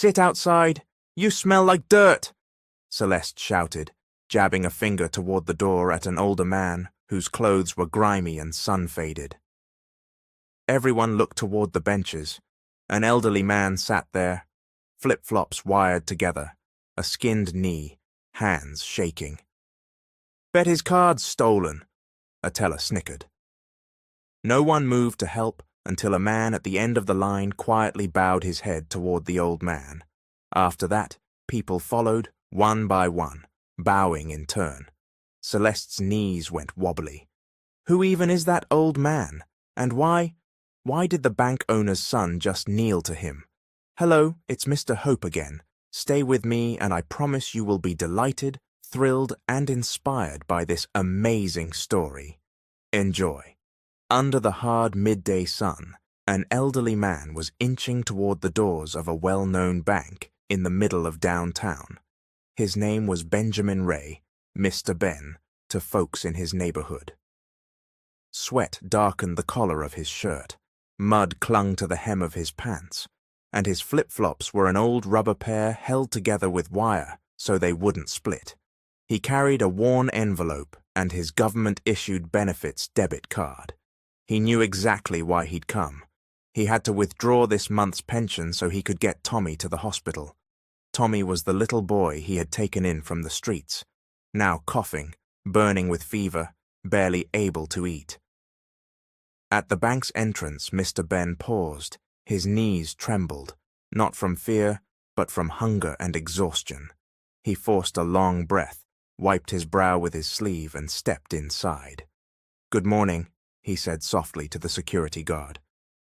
Sit outside! You smell like dirt! Celeste shouted, jabbing a finger toward the door at an older man whose clothes were grimy and sun-faded. Everyone looked toward the benches. An elderly man sat there, flip-flops wired together, a skinned knee, hands shaking. Bet his card's stolen, a teller snickered. No one moved to help until a man at the end of the line quietly bowed his head toward the old man. After that, people followed, one by one, bowing in turn. Celeste's knees went wobbly. Who even is that old man? And why did the bank owner's son just kneel to him? Hello, it's Mr. Hope again. Stay with me and I promise you will be delighted, thrilled, and inspired by this amazing story. Enjoy. Under the hard midday sun, an elderly man was inching toward the doors of a well-known bank in the middle of downtown. His name was Benjamin Ray, Mr. Ben, to folks in his neighborhood. Sweat darkened the collar of his shirt, mud clung to the hem of his pants, and his flip-flops were an old rubber pair held together with wire so they wouldn't split. He carried a worn envelope and his government-issued benefits debit card. He knew exactly why he'd come. He had to withdraw this month's pension so he could get Tommy to the hospital. Tommy was the little boy he had taken in from the streets, now coughing, burning with fever, barely able to eat. At the bank's entrance, Mr. Ben paused. His knees trembled, not from fear, but from hunger and exhaustion. He forced a long breath, wiped his brow with his sleeve, and stepped inside. "Good morning," he said softly to the security guard.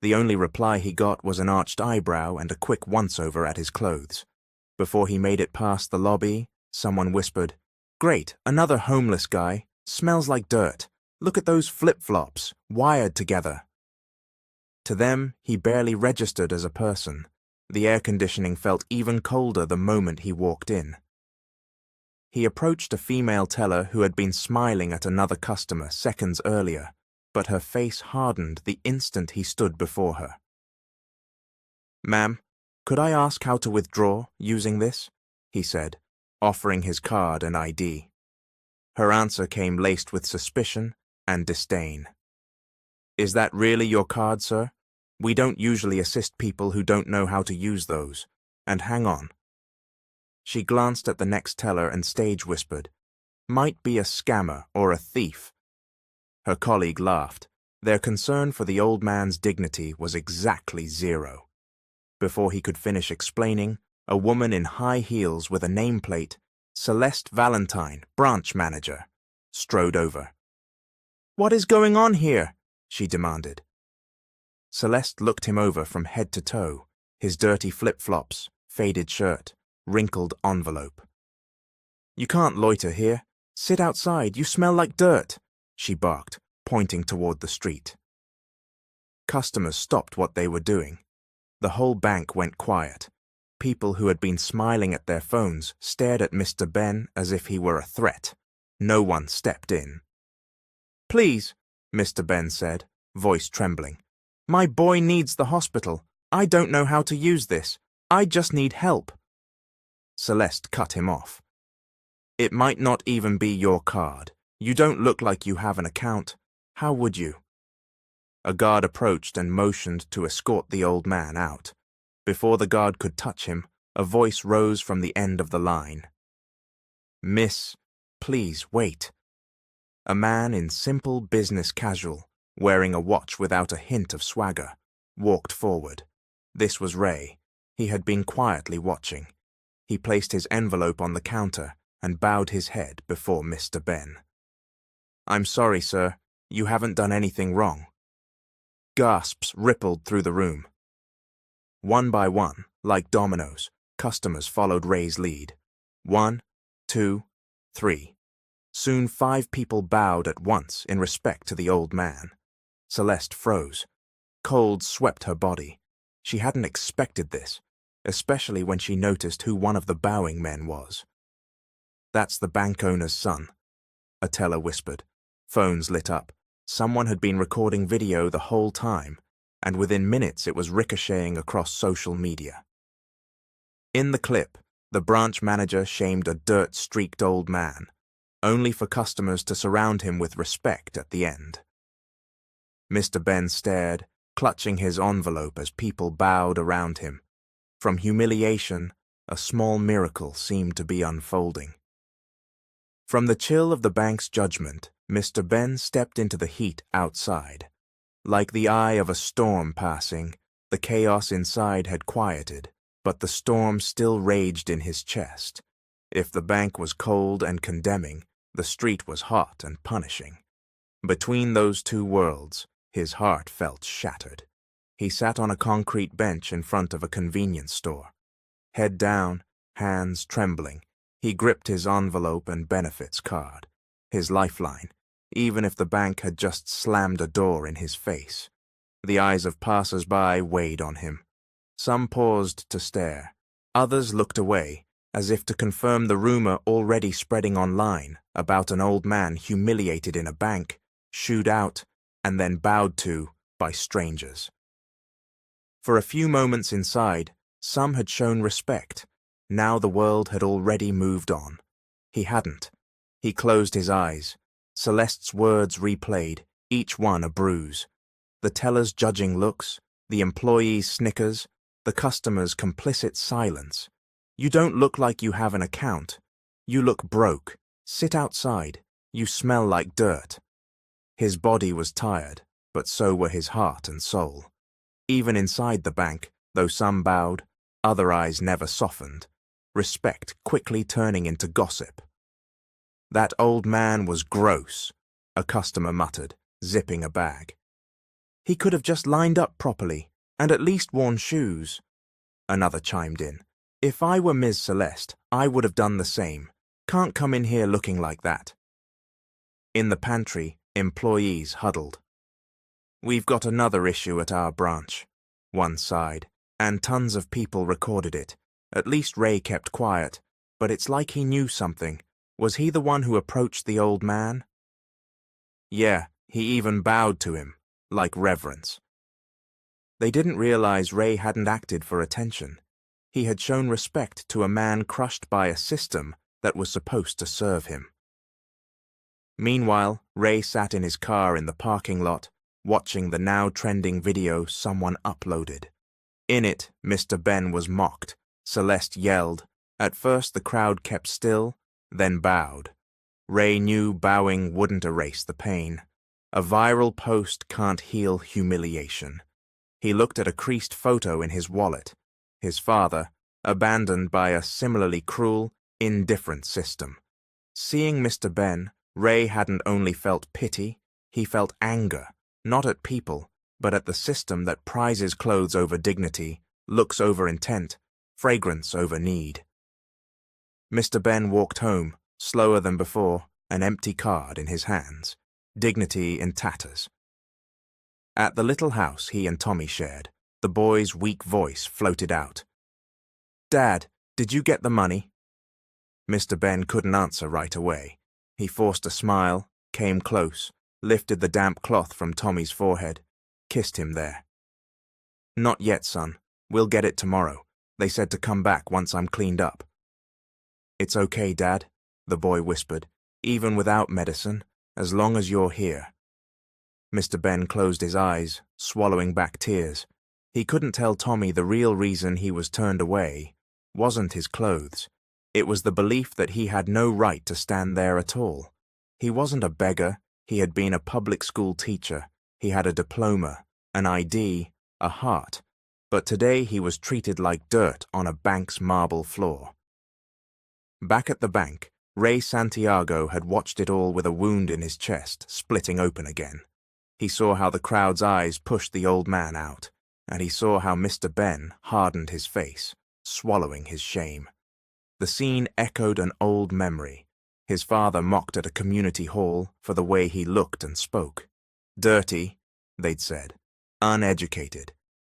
The only reply he got was an arched eyebrow and a quick once-over at his clothes. Before he made it past the lobby, someone whispered, "Great, another homeless guy. Smells like dirt. Look at those flip-flops, wired together." To them, he barely registered as a person. The air conditioning felt even colder the moment he walked in. He approached a female teller who had been smiling at another customer seconds earlier, but her face hardened the instant he stood before her. "Ma'am, could I ask how to withdraw using this?" he said, offering his card and ID. Her answer came laced with suspicion and disdain. "Is that really your card, sir? We don't usually assist people who don't know how to use those. And hang on." She glanced at the next teller and stage whispered, "Might be a scammer or a thief." Her colleague laughed. Their concern for the old man's dignity was exactly zero. Before he could finish explaining, a woman in high heels with a nameplate, "Celeste Valentine, branch manager," strode over. "What is going on here?" she demanded. Celeste looked him over from head to toe, his dirty flip-flops, faded shirt, wrinkled envelope. "You can't loiter here. Sit outside, you smell like dirt," she barked, pointing toward the street. Customers stopped what they were doing. The whole bank went quiet. People who had been smiling at their phones stared at Mr. Ben as if he were a threat. No one stepped in. "Please," Mr. Ben said, voice trembling. "My boy needs the hospital. I don't know how to use this. I just need help." Celeste cut him off. "It might not even be your card. You don't look like you have an account. How would you?" A guard approached and motioned to escort the old man out. Before the guard could touch him, a voice rose from the end of the line. "Miss, please wait." A man in simple business casual, wearing a watch without a hint of swagger, walked forward. This was Ray. He had been quietly watching. He placed his envelope on the counter and bowed his head before Mr. Ben. "I'm sorry, sir. You haven't done anything wrong." Gasps rippled through the room. One by one, like dominoes, customers followed Ray's lead. 1, 2, 3. Soon 5 people bowed at once in respect to the old man. Celeste froze. Cold swept her body. She hadn't expected this, especially when she noticed who one of the bowing men was. "That's the bank owner's son," a teller whispered. Phones lit up. Someone had been recording video the whole time, and within minutes it was ricocheting across social media. In the clip, the branch manager shamed a dirt-streaked old man, only for customers to surround him with respect at the end. Mr. Ben stared, clutching his envelope as people bowed around him. From humiliation, a small miracle seemed to be unfolding. From the chill of the bank's judgment, Mr. Ben stepped into the heat outside. Like the eye of a storm passing, the chaos inside had quieted, but the storm still raged in his chest. If the bank was cold and condemning, the street was hot and punishing. Between those two worlds, his heart felt shattered. He sat on a concrete bench in front of a convenience store. Head down, hands trembling, he gripped his envelope and benefits card, his lifeline, even if the bank had just slammed a door in his face. The eyes of passers-by weighed on him. Some paused to stare. Others looked away, as if to confirm the rumor already spreading online about an old man humiliated in a bank, shooed out, and then bowed to by strangers. For a few moments inside, some had shown respect. Now the world had already moved on. He hadn't. He closed his eyes. Celeste's words replayed, each one a bruise. The teller's judging looks, the employee's snickers, the customer's complicit silence. You don't look like you have an account. You look broke. Sit outside. You smell like dirt. His body was tired, but so were his heart and soul. Even inside the bank, though some bowed, other eyes never softened, respect quickly turning into gossip. That old man was gross, a customer muttered, zipping a bag. He could have just lined up properly, and at least worn shoes. Another chimed in. If I were Ms. Celeste, I would have done the same. Can't come in here looking like that. In the pantry, employees huddled. We've got another issue at our branch, one sighed, and tons of people recorded it. At least Ray kept quiet, but it's like he knew something. Was he the one who approached the old man? Yeah, he even bowed to him, like reverence. They didn't realize Ray hadn't acted for attention. He had shown respect to a man crushed by a system that was supposed to serve him. Meanwhile, Ray sat in his car in the parking lot, watching the now-trending video someone uploaded. In it, Mr. Ben was mocked. Celeste yelled. At first the crowd kept still, then bowed. Ray knew bowing wouldn't erase the pain. A viral post can't heal humiliation. He looked at a creased photo in his wallet. His father, abandoned by a similarly cruel, indifferent system. Seeing Mr. Ben, Ray hadn't only felt pity, he felt anger, not at people, but at the system that prizes clothes over dignity, looks over intent, fragrance over need. Mr. Ben walked home, slower than before, an empty card in his hands, dignity in tatters. At the little house he and Tommy shared, the boy's weak voice floated out. Dad, did you get the money? Mr. Ben couldn't answer right away. He forced a smile, came close, lifted the damp cloth from Tommy's forehead, kissed him there. Not yet, son. We'll get it tomorrow. They said to come back once I'm cleaned up. It's okay, Dad, the boy whispered, even without medicine, as long as you're here. Mr. Ben closed his eyes, swallowing back tears. He couldn't tell Tommy the real reason he was turned away wasn't his clothes. It was the belief that he had no right to stand there at all. He wasn't a beggar. He had been a public school teacher. He had a diploma, an ID, a heart. But today he was treated like dirt on a bank's marble floor. Back at the bank, Ray Santiago had watched it all with a wound in his chest, splitting open again. He saw how the crowd's eyes pushed the old man out, and he saw how Mr. Ben hardened his face, swallowing his shame. The scene echoed an old memory. His father mocked at a community hall for the way he looked and spoke. Dirty, they'd said. Uneducated.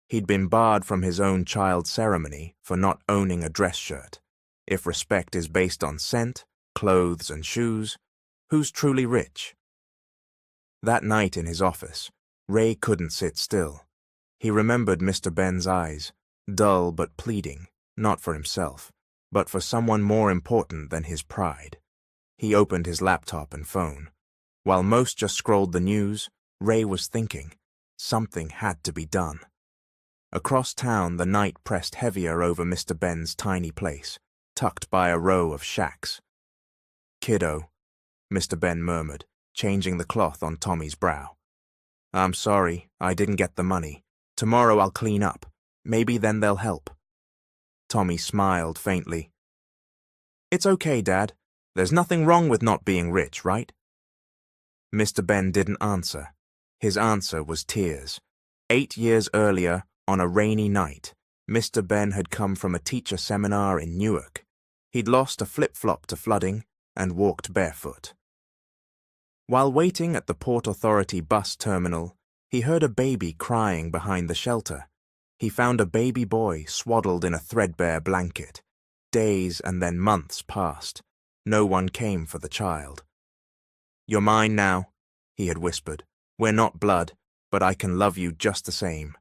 He'd been barred from his own child's ceremony for not owning a dress shirt. If respect is based on scent, clothes, and shoes, who's truly rich? That night in his office, Ray couldn't sit still. He remembered Mr. Ben's eyes, dull but pleading, not for himself, but for someone more important than his pride. He opened his laptop and phone. While most just scrolled the news, Ray was thinking. Something had to be done. Across town, the night pressed heavier over Mr. Ben's tiny place, tucked by a row of shacks. "Kiddo," Mr. Ben murmured, changing the cloth on Tommy's brow. "I'm sorry, I didn't get the money. Tomorrow I'll clean up. Maybe then they'll help." Tommy smiled faintly. "It's okay, Dad. There's nothing wrong with not being rich, right?" Mr. Ben didn't answer. His answer was tears. 8 years earlier, on a rainy night, Mr. Ben had come from a teacher seminar in Newark. He'd lost a flip-flop to flooding and walked barefoot. While waiting at the Port Authority bus terminal, he heard a baby crying behind the shelter. He found a baby boy swaddled in a threadbare blanket. Days and then months passed. No one came for the child. "You're mine now," he had whispered. "We're not blood, but I can love you just the same."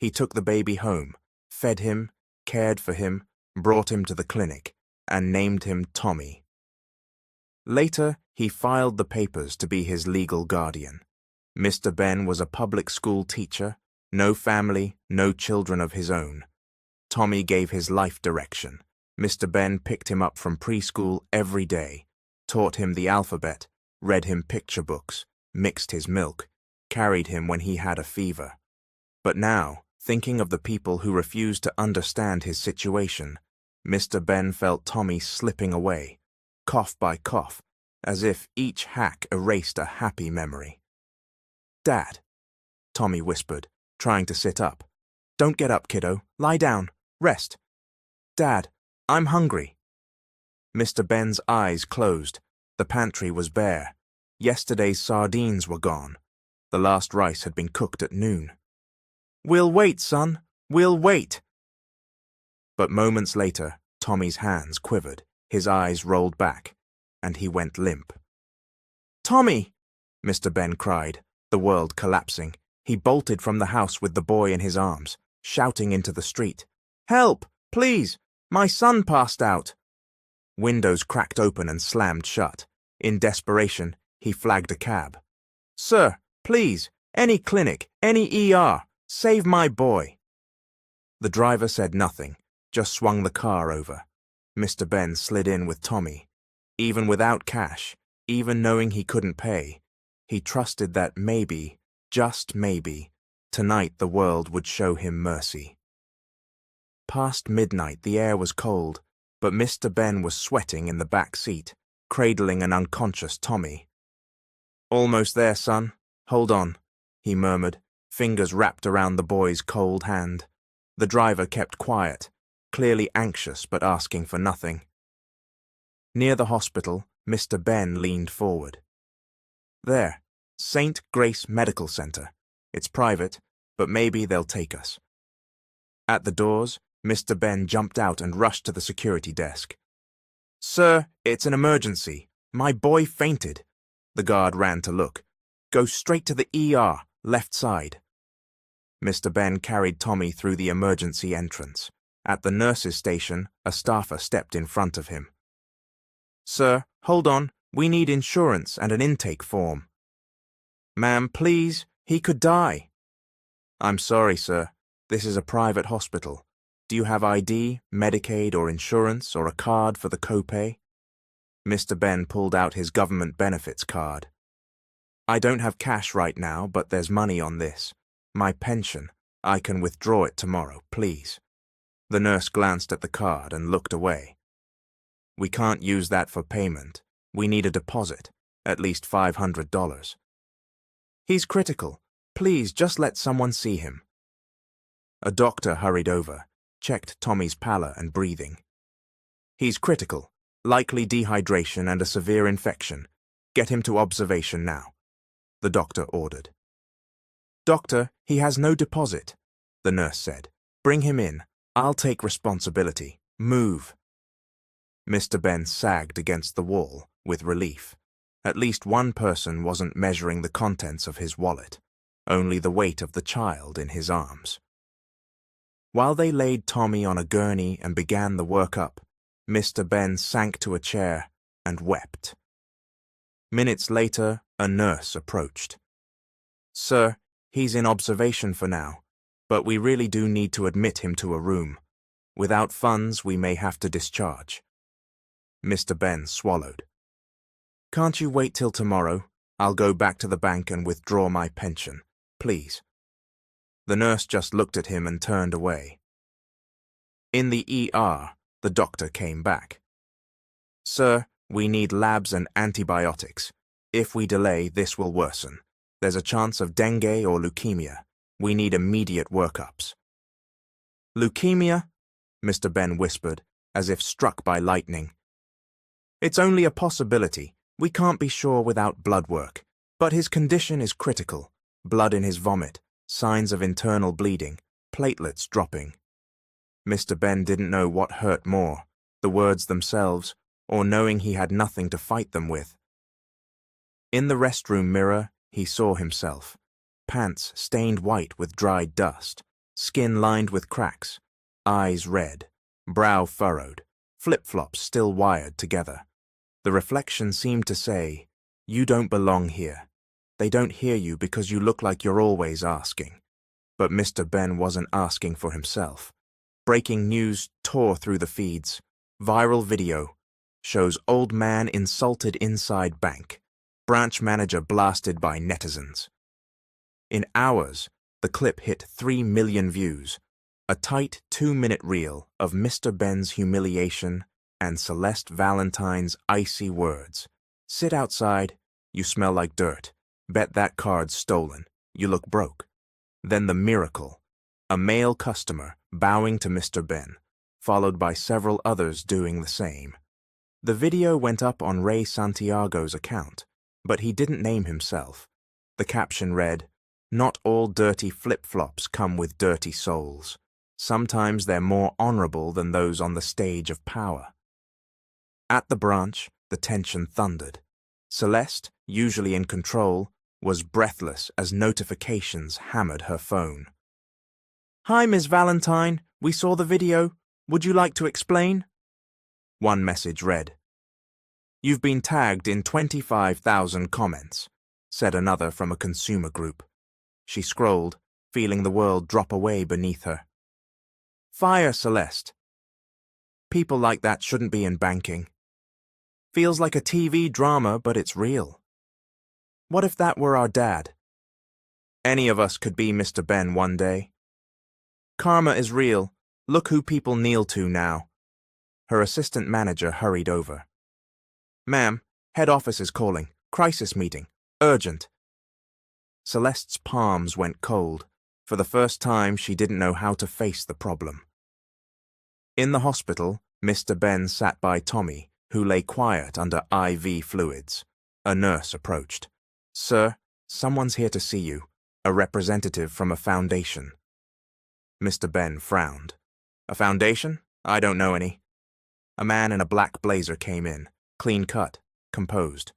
He took the baby home, fed him, cared for him, brought him to the clinic, and named him Tommy. Later, he filed the papers to be his legal guardian. Mr. Ben was a public school teacher, no family, no children of his own. Tommy gave his life direction. Mr. Ben picked him up from preschool every day, taught him the alphabet, read him picture books, mixed his milk, carried him when he had a fever. But now, thinking of the people who refused to understand his situation, Mr. Ben felt Tommy slipping away, cough by cough, as if each hack erased a happy memory. "Dad," Tommy whispered, trying to sit up. "Don't get up, kiddo. Lie down. Rest. Dad, I'm hungry." Mr. Ben's eyes closed. The pantry was bare. Yesterday's sardines were gone. The last rice had been cooked at noon. "We'll wait, son. We'll wait." But moments later, Tommy's hands quivered, his eyes rolled back, and he went limp. "Tommy!" Mr. Ben cried, the world collapsing. He bolted from the house with the boy in his arms, shouting into the street. "Help! Please! My son passed out!" Windows cracked open and slammed shut. In desperation, he flagged a cab. "Sir, please, any clinic, any ER, save my boy." The driver said nothing, just swung the car over. Mr. Ben slid in with Tommy. Even without cash, even knowing he couldn't pay, he trusted that maybe, just maybe, tonight the world would show him mercy. Past midnight, the air was cold, but Mr. Ben was sweating in the back seat, cradling an unconscious Tommy. "Almost there, son. Hold on," he murmured, fingers wrapped around the boy's cold hand. The driver kept quiet, clearly anxious but asking for nothing. Near the hospital, Mr. Ben leaned forward. "There, St. Grace Medical Center. It's private, but maybe they'll take us." At the doors, Mr. Ben jumped out and rushed to the security desk. "Sir, it's an emergency. My boy fainted." The guard ran to look. "Go straight to the ER, left side." Mr. Ben carried Tommy through the emergency entrance. At the nurse's station, a staffer stepped in front of him. "Sir, hold on. We need insurance and an intake form." "Ma'am, please. He could die." "I'm sorry, sir. This is a private hospital. Do you have ID, Medicaid, or insurance, or a card for the copay?" Mr. Ben pulled out his government benefits card. "I don't have cash right now, but there's money on this. My pension. I can withdraw it tomorrow, please." The nurse glanced at the card and looked away. "We can't use that for payment. We need a deposit, at least $500. "He's critical. Please, just let someone see him." A doctor hurried over, checked Tommy's pallor and breathing. "He's critical. Likely dehydration and a severe infection. Get him to observation now," the doctor ordered. "Doctor, he has no deposit," the nurse said. "Bring him in. I'll take responsibility. Move." Mr. Ben sagged against the wall with relief. At least one person wasn't measuring the contents of his wallet, only the weight of the child in his arms. While they laid Tommy on a gurney and began the workup, Mr. Ben sank to a chair and wept. Minutes later, a nurse approached. "Sir, he's in observation for now, but we really do need to admit him to a room. Without funds, we may have to discharge." Mr. Ben swallowed. "Can't you wait till tomorrow? I'll go back to the bank and withdraw my pension, please." The nurse just looked at him and turned away. In the ER, the doctor came back. "Sir, we need labs and antibiotics. If we delay, this will worsen. There's a chance of dengue or leukemia. We need immediate workups." "Leukemia?" Mr. Ben whispered, as if struck by lightning. "It's only a possibility. We can't be sure without blood work. But his condition is critical. Blood in his vomit, signs of internal bleeding, platelets dropping." Mr. Ben didn't know what hurt more, the words themselves, or knowing he had nothing to fight them with. In the restroom mirror, he saw himself, pants stained white with dried dust, skin lined with cracks, eyes red, brow furrowed, flip-flops still wired together. The reflection seemed to say, "You don't belong here. They don't hear you because you look like you're always asking." But Mr. Ben wasn't asking for himself. Breaking news tore through the feeds. Viral video shows old man insulted inside bank. Branch manager blasted by netizens. In hours, the clip hit 3 million views. A tight 2-minute reel of Mr. Ben's humiliation and Celeste Valentine's icy words. "Sit outside. You smell like dirt. Bet that card's stolen. You look broke." Then the miracle. A male customer bowing to Mr. Ben, followed by several others doing the same. The video went up on Ray Santiago's account, but he didn't name himself. The caption read, "Not all dirty flip-flops come with dirty souls. Sometimes they're more honorable than those on the stage of power." At the branch, the tension thundered. Celeste, usually in control, was breathless as notifications hammered her phone. "Hi, Ms. Valentine. We saw the video. Would you like to explain?" One message read. "You've been tagged in 25,000 comments," said another from a consumer group. She scrolled, feeling the world drop away beneath her. "Fire Celeste. People like that shouldn't be in banking. Feels like a TV drama, but it's real. What if that were our dad? Any of us could be Mr. Ben one day. Karma is real. Look who people kneel to now." Her assistant manager hurried over. "Ma'am, head office is calling. Crisis meeting. Urgent." Celeste's palms went cold. For the first time, she didn't know how to face the problem. In the hospital, Mr. Ben sat by Tommy, who lay quiet under IV fluids. A nurse approached. "Sir, someone's here to see you. A representative from a foundation." Mr. Ben frowned. "A foundation? I don't know any." A man in a black blazer came in, clean-cut, composed.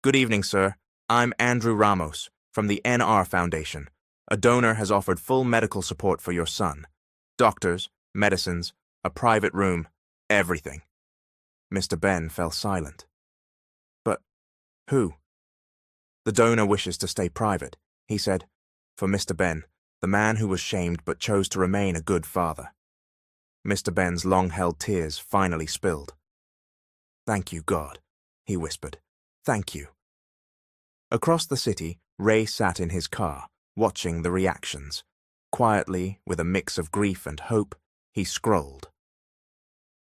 "Good evening, sir. I'm Andrew Ramos, from the NR Foundation. A donor has offered full medical support for your son. Doctors, medicines, a private room, everything." Mr. Ben fell silent. "But who?" "The donor wishes to stay private," he said. For Mr. Ben, the man who was shamed but chose to remain a good father. Mr. Ben's long-held tears finally spilled. "Thank you, God," he whispered. "Thank you." Across the city, Ray sat in his car, watching the reactions. Quietly, with a mix of grief and hope, he scrolled.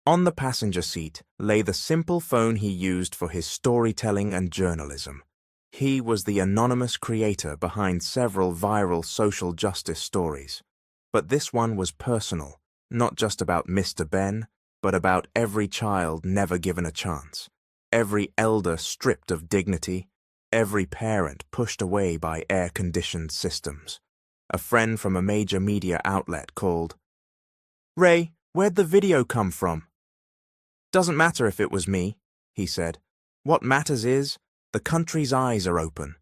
On the passenger seat lay the simple phone he used for his storytelling and journalism. He was the anonymous creator behind several viral social justice stories. But this one was personal, not just about Mr. Ben, but about every child never given a chance, every elder stripped of dignity, every parent pushed away by air-conditioned systems. A friend from a major media outlet called. "Ray, where'd the video come from?" "Doesn't matter if it was me," he said. "What matters is, the country's eyes are open."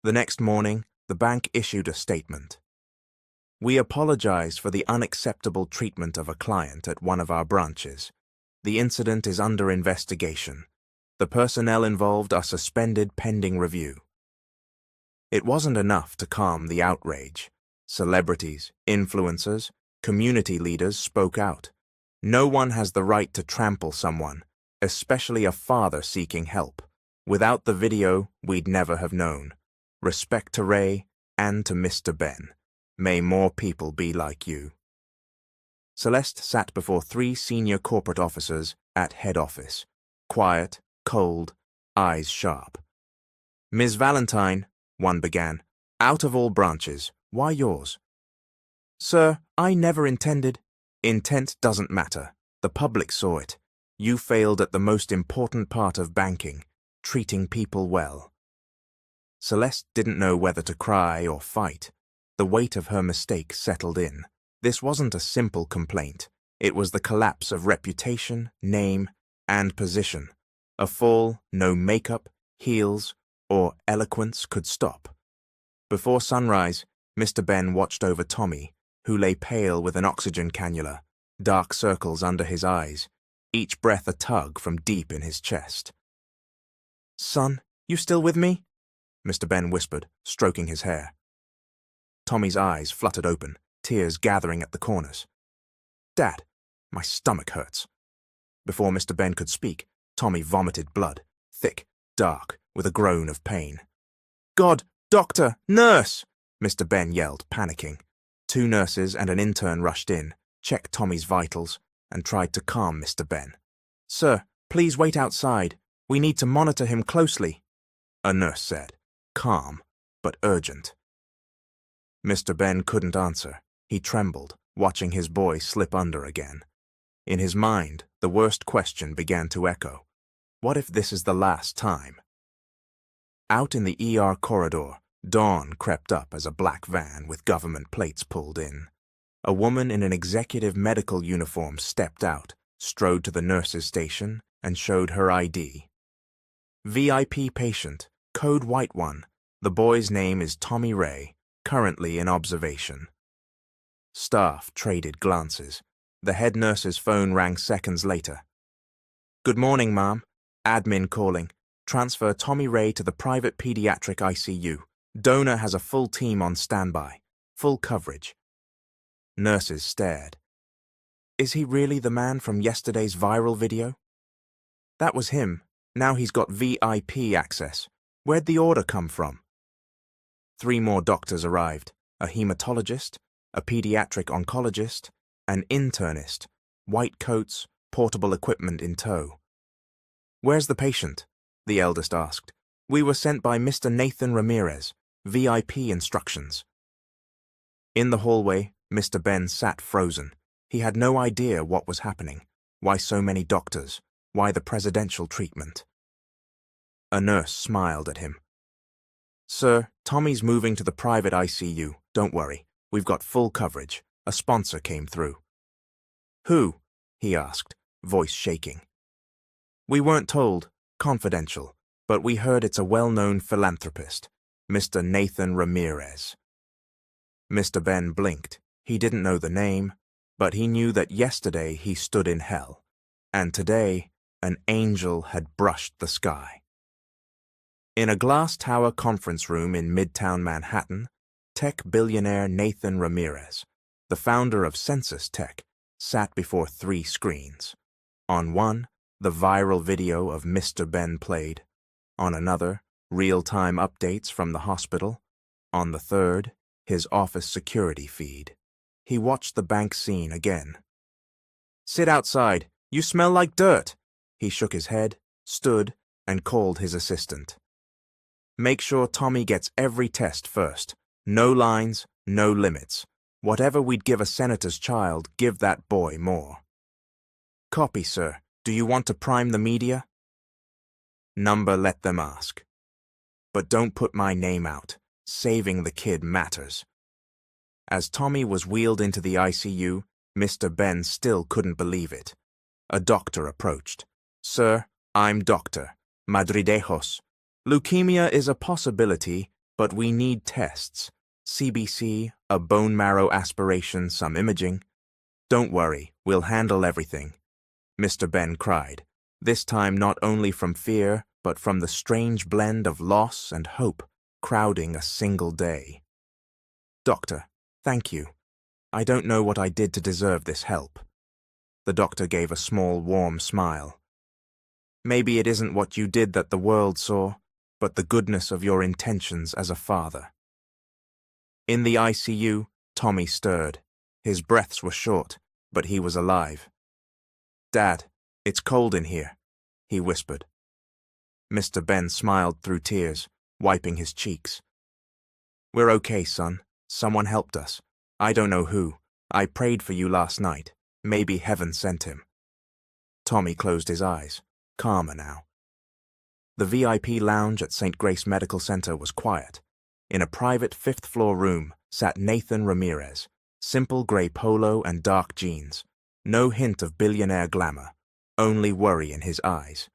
The next morning, the bank issued a statement. We apologize for the unacceptable treatment of a client at one of our branches. The incident is under investigation. The personnel involved are suspended pending review. It wasn't enough to calm the outrage. Celebrities, influencers, community leaders spoke out. No one has the right to trample someone, especially a father seeking help. Without the video, we'd never have known. Respect to Ray and to Mr. Ben. May more people be like you. Celeste sat before 3 senior corporate officers at head office. Quiet, cold, eyes sharp. Ms. Valentine, one began, out of all branches, why yours? Sir, I never intended. Intent doesn't matter. The public saw it. You failed at the most important part of banking, treating people well. Celeste didn't know whether to cry or fight. The weight of her mistake settled in. This wasn't a simple complaint. It was the collapse of reputation, name, and position. A fall no makeup, heels, or eloquence could stop. Before sunrise, Mr. Ben watched over Tommy, who lay pale with an oxygen cannula, dark circles under his eyes, each breath a tug from deep in his chest. Son, you still with me? Mr. Ben whispered, stroking his hair. Tommy's eyes fluttered open, tears gathering at the corners. Dad, my stomach hurts. Before Mr. Ben could speak, Tommy vomited blood, thick, dark, with a groan of pain. God, doctor, nurse! Mr. Ben yelled, panicking. 2 nurses and an intern rushed in, checked Tommy's vitals, and tried to calm Mr. Ben. Sir, please wait outside. We need to monitor him closely, a nurse said, calm, but urgent. Mr. Ben couldn't answer. He trembled, watching his boy slip under again. In his mind, the worst question began to echo. What if this is the last time? Out in the ER corridor, dawn crept up as a black van with government plates pulled in. A woman in an executive medical uniform stepped out, strode to the nurse's station, and showed her ID. VIP patient, code white 1. The boy's name is Tommy Ray, currently in observation. Staff traded glances. The head nurse's phone rang seconds later. Good morning, ma'am. Admin calling. Transfer Tommy Ray to the private pediatric ICU. Donor has a full team on standby. Full coverage. Nurses stared. Is he really the man from yesterday's viral video? That was him. Now he's got VIP access. Where'd the order come from? 3 more doctors arrived. A hematologist, a pediatric oncologist, an internist, white coats, portable equipment in tow. Where's the patient? The eldest asked. We were sent by Mr. Nathan Ramirez. VIP instructions. In the hallway, Mr. Ben sat frozen. He had no idea what was happening. Why so many doctors? Why the presidential treatment? A nurse smiled at him. Sir, Tommy's moving to the private ICU. Don't worry. We've got full coverage. A sponsor came through. Who? He asked, voice shaking. We weren't told. Confidential. But we heard it's a well-known philanthropist, Mr. Nathan Ramirez. Mr. Ben blinked. He didn't know the name, but he knew that yesterday he stood in hell, and today an angel had brushed the sky. In a glass tower conference room in Midtown Manhattan, tech billionaire Nathan Ramirez, the founder of Census Tech, sat before 3 screens. On one, the viral video of Mr. Ben played. On another, real-time updates from the hospital. On the third, his office security feed. He watched the bank scene again. Sit outside. You smell like dirt. He shook his head, stood, and called his assistant. Make sure Tommy gets every test first. No lines, no limits. Whatever we'd give a senator's child, give that boy more. Copy, sir. Do you want to prime the media? Number, let them ask. But don't put my name out. Saving the kid matters. As Tommy was wheeled into the ICU, Mr. Ben still couldn't believe it. A doctor approached. Sir, I'm Dr. Madridejos. Leukemia is a possibility, but we need tests. CBC, a bone marrow aspiration, some imaging. Don't worry, we'll handle everything, Mr. Ben cried, this time not only from fear, but from the strange blend of loss and hope crowding a single day. Doctor, thank you. I don't know what I did to deserve this help. The doctor gave a small, warm smile. Maybe it isn't what you did that the world saw, but the goodness of your intentions as a father. In the ICU, Tommy stirred. His breaths were short, but he was alive. Dad, it's cold in here, he whispered. Mr. Ben smiled through tears, wiping his cheeks. We're okay, son. Someone helped us. I don't know who. I prayed for you last night. Maybe heaven sent him. Tommy closed his eyes, calmer now. The VIP lounge at St. Grace Medical Center was quiet. In a private fifth-floor room sat Nathan Ramirez, simple gray polo and dark jeans. No hint of billionaire glamour, only worry in his eyes.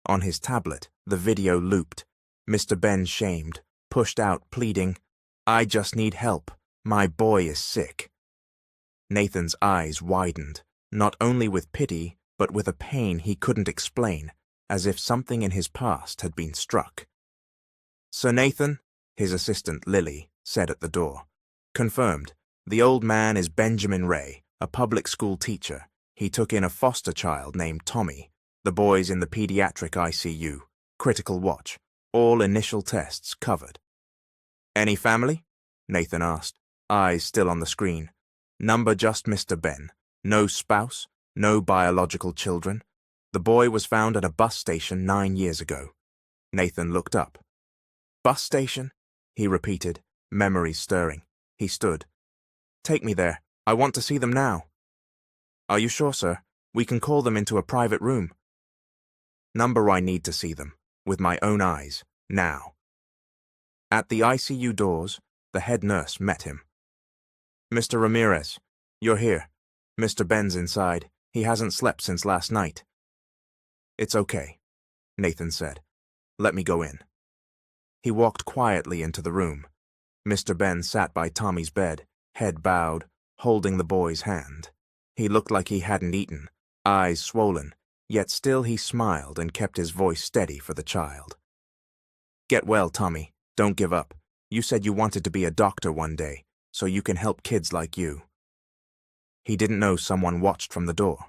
On his tablet, the video looped. Mr. Ben, shamed, pushed out, pleading, I just need help. My boy is sick. Nathan's eyes widened, not only with pity, but with a pain he couldn't explain, as if something in his past had been struck. Sir Nathan, his assistant Lily, said at the door. Confirmed. The old man is Benjamin Ray, a public school teacher. He took in a foster child named Tommy. The boy's in the pediatric ICU. Critical watch. All initial tests covered. Any family? Nathan asked, eyes still on the screen. Number just Mr. Ben. No spouse, no biological children. The boy was found at a bus station 9 years ago. Nathan looked up. Bus station? He repeated, memories stirring. He stood. Take me there. I want to see them now. Are you sure, sir? We can call them into a private room. Number I need to see them, with my own eyes, now. At the ICU doors, the head nurse met him. Mr. Ramirez, you're here. Mr. Ben's inside. He hasn't slept since last night. It's okay, Nathan said. Let me go in. He walked quietly into the room. Mr. Ben sat by Tommy's bed, head bowed, holding the boy's hand. He looked like he hadn't eaten, eyes swollen, yet still he smiled and kept his voice steady for the child. Get well, Tommy. Don't give up. You said you wanted to be a doctor one day, so you can help kids like you. He didn't know someone watched from the door.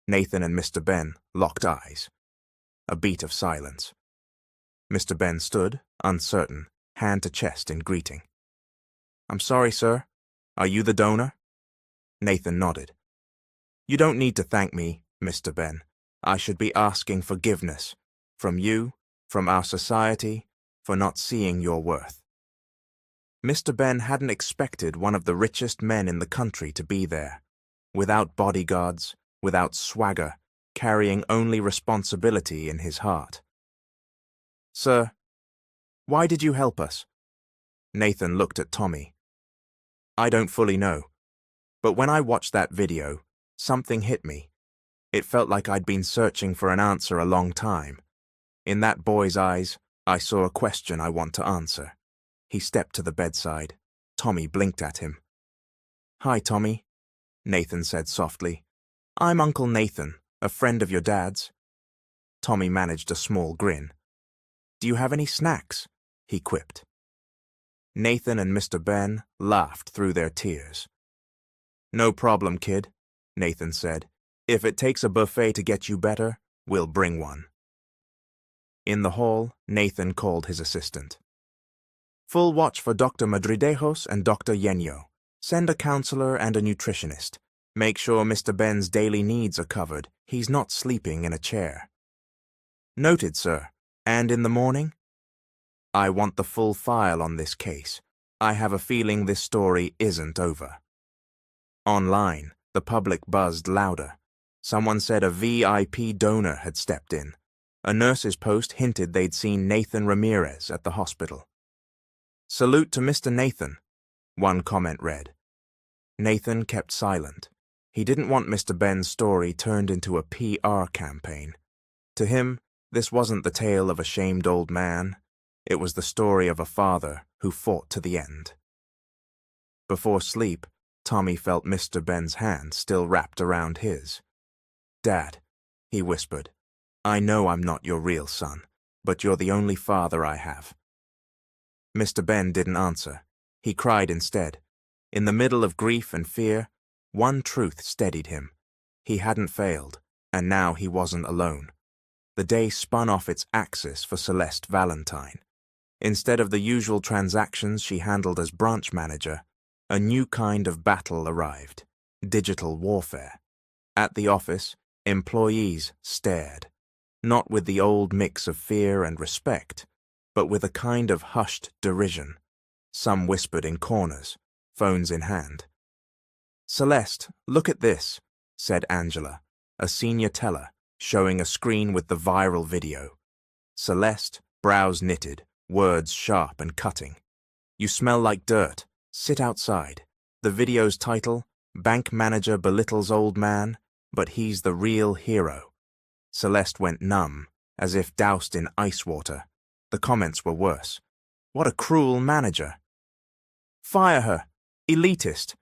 Nathan and Mr. Ben locked eyes. A beat of silence. Mr. Ben stood, uncertain, hand to chest in greeting. I'm sorry, sir. Are you the donor? Nathan nodded. You don't need to thank me, Mr. Ben. I should be asking forgiveness. From you, from our society, for not seeing your worth. Mr. Ben hadn't expected one of the richest men in the country to be there. Without bodyguards, without swagger, carrying only responsibility in his heart. Sir, why did you help us? Nathan looked at Tommy. I don't fully know, but when I watched that video, something hit me. It felt like I'd been searching for an answer a long time. In that boy's eyes, I saw a question I want to answer. He stepped to the bedside. Tommy blinked at him. Hi, Tommy, Nathan said softly. I'm Uncle Nathan, a friend of your dad's. Tommy managed a small grin. Do you have any snacks? He quipped. Nathan and Mr. Ben laughed through their tears. No problem, kid, Nathan said. If it takes a buffet to get you better, we'll bring one. In the hall, Nathan called his assistant. Full watch for Dr. Madridejos and Dr. Yenyo. Send a counselor and a nutritionist. Make sure Mr. Ben's daily needs are covered. He's not sleeping in a chair. Noted, sir. And in the morning? I want the full file on this case. I have a feeling this story isn't over. Online, the public buzzed louder. Someone said a VIP donor had stepped in. A nurse's post hinted they'd seen Nathan Ramirez at the hospital. Salute to Mr. Nathan, one comment read. Nathan kept silent. He didn't want Mr. Ben's story turned into a PR campaign. To him, this wasn't the tale of a shamed old man. It was the story of a father who fought to the end. Before sleep, Tommy felt Mr. Ben's hand still wrapped around his. "Dad," he whispered, "I know I'm not your real son, but you're the only father I have." Mr. Ben didn't answer. He cried instead. In the middle of grief and fear, one truth steadied him. He hadn't failed, and now he wasn't alone. The day spun off its axis for Celeste Valentine. Instead of the usual transactions she handled as branch manager, a new kind of battle arrived: digital warfare. At the office, employees stared, not with the old mix of fear and respect, but with a kind of hushed derision. Some whispered in corners, phones in hand. "Celeste, look at this," said Angela, a senior teller, showing a screen with the viral video. Celeste, brows knitted, words sharp and cutting. "You smell like dirt. Sit outside." The video's title: "Bank Manager Belittles Old Man, but He's the Real Hero." Celeste went numb, as if doused in ice water. The comments were worse. "What a cruel manager." "Fire her. Elitist."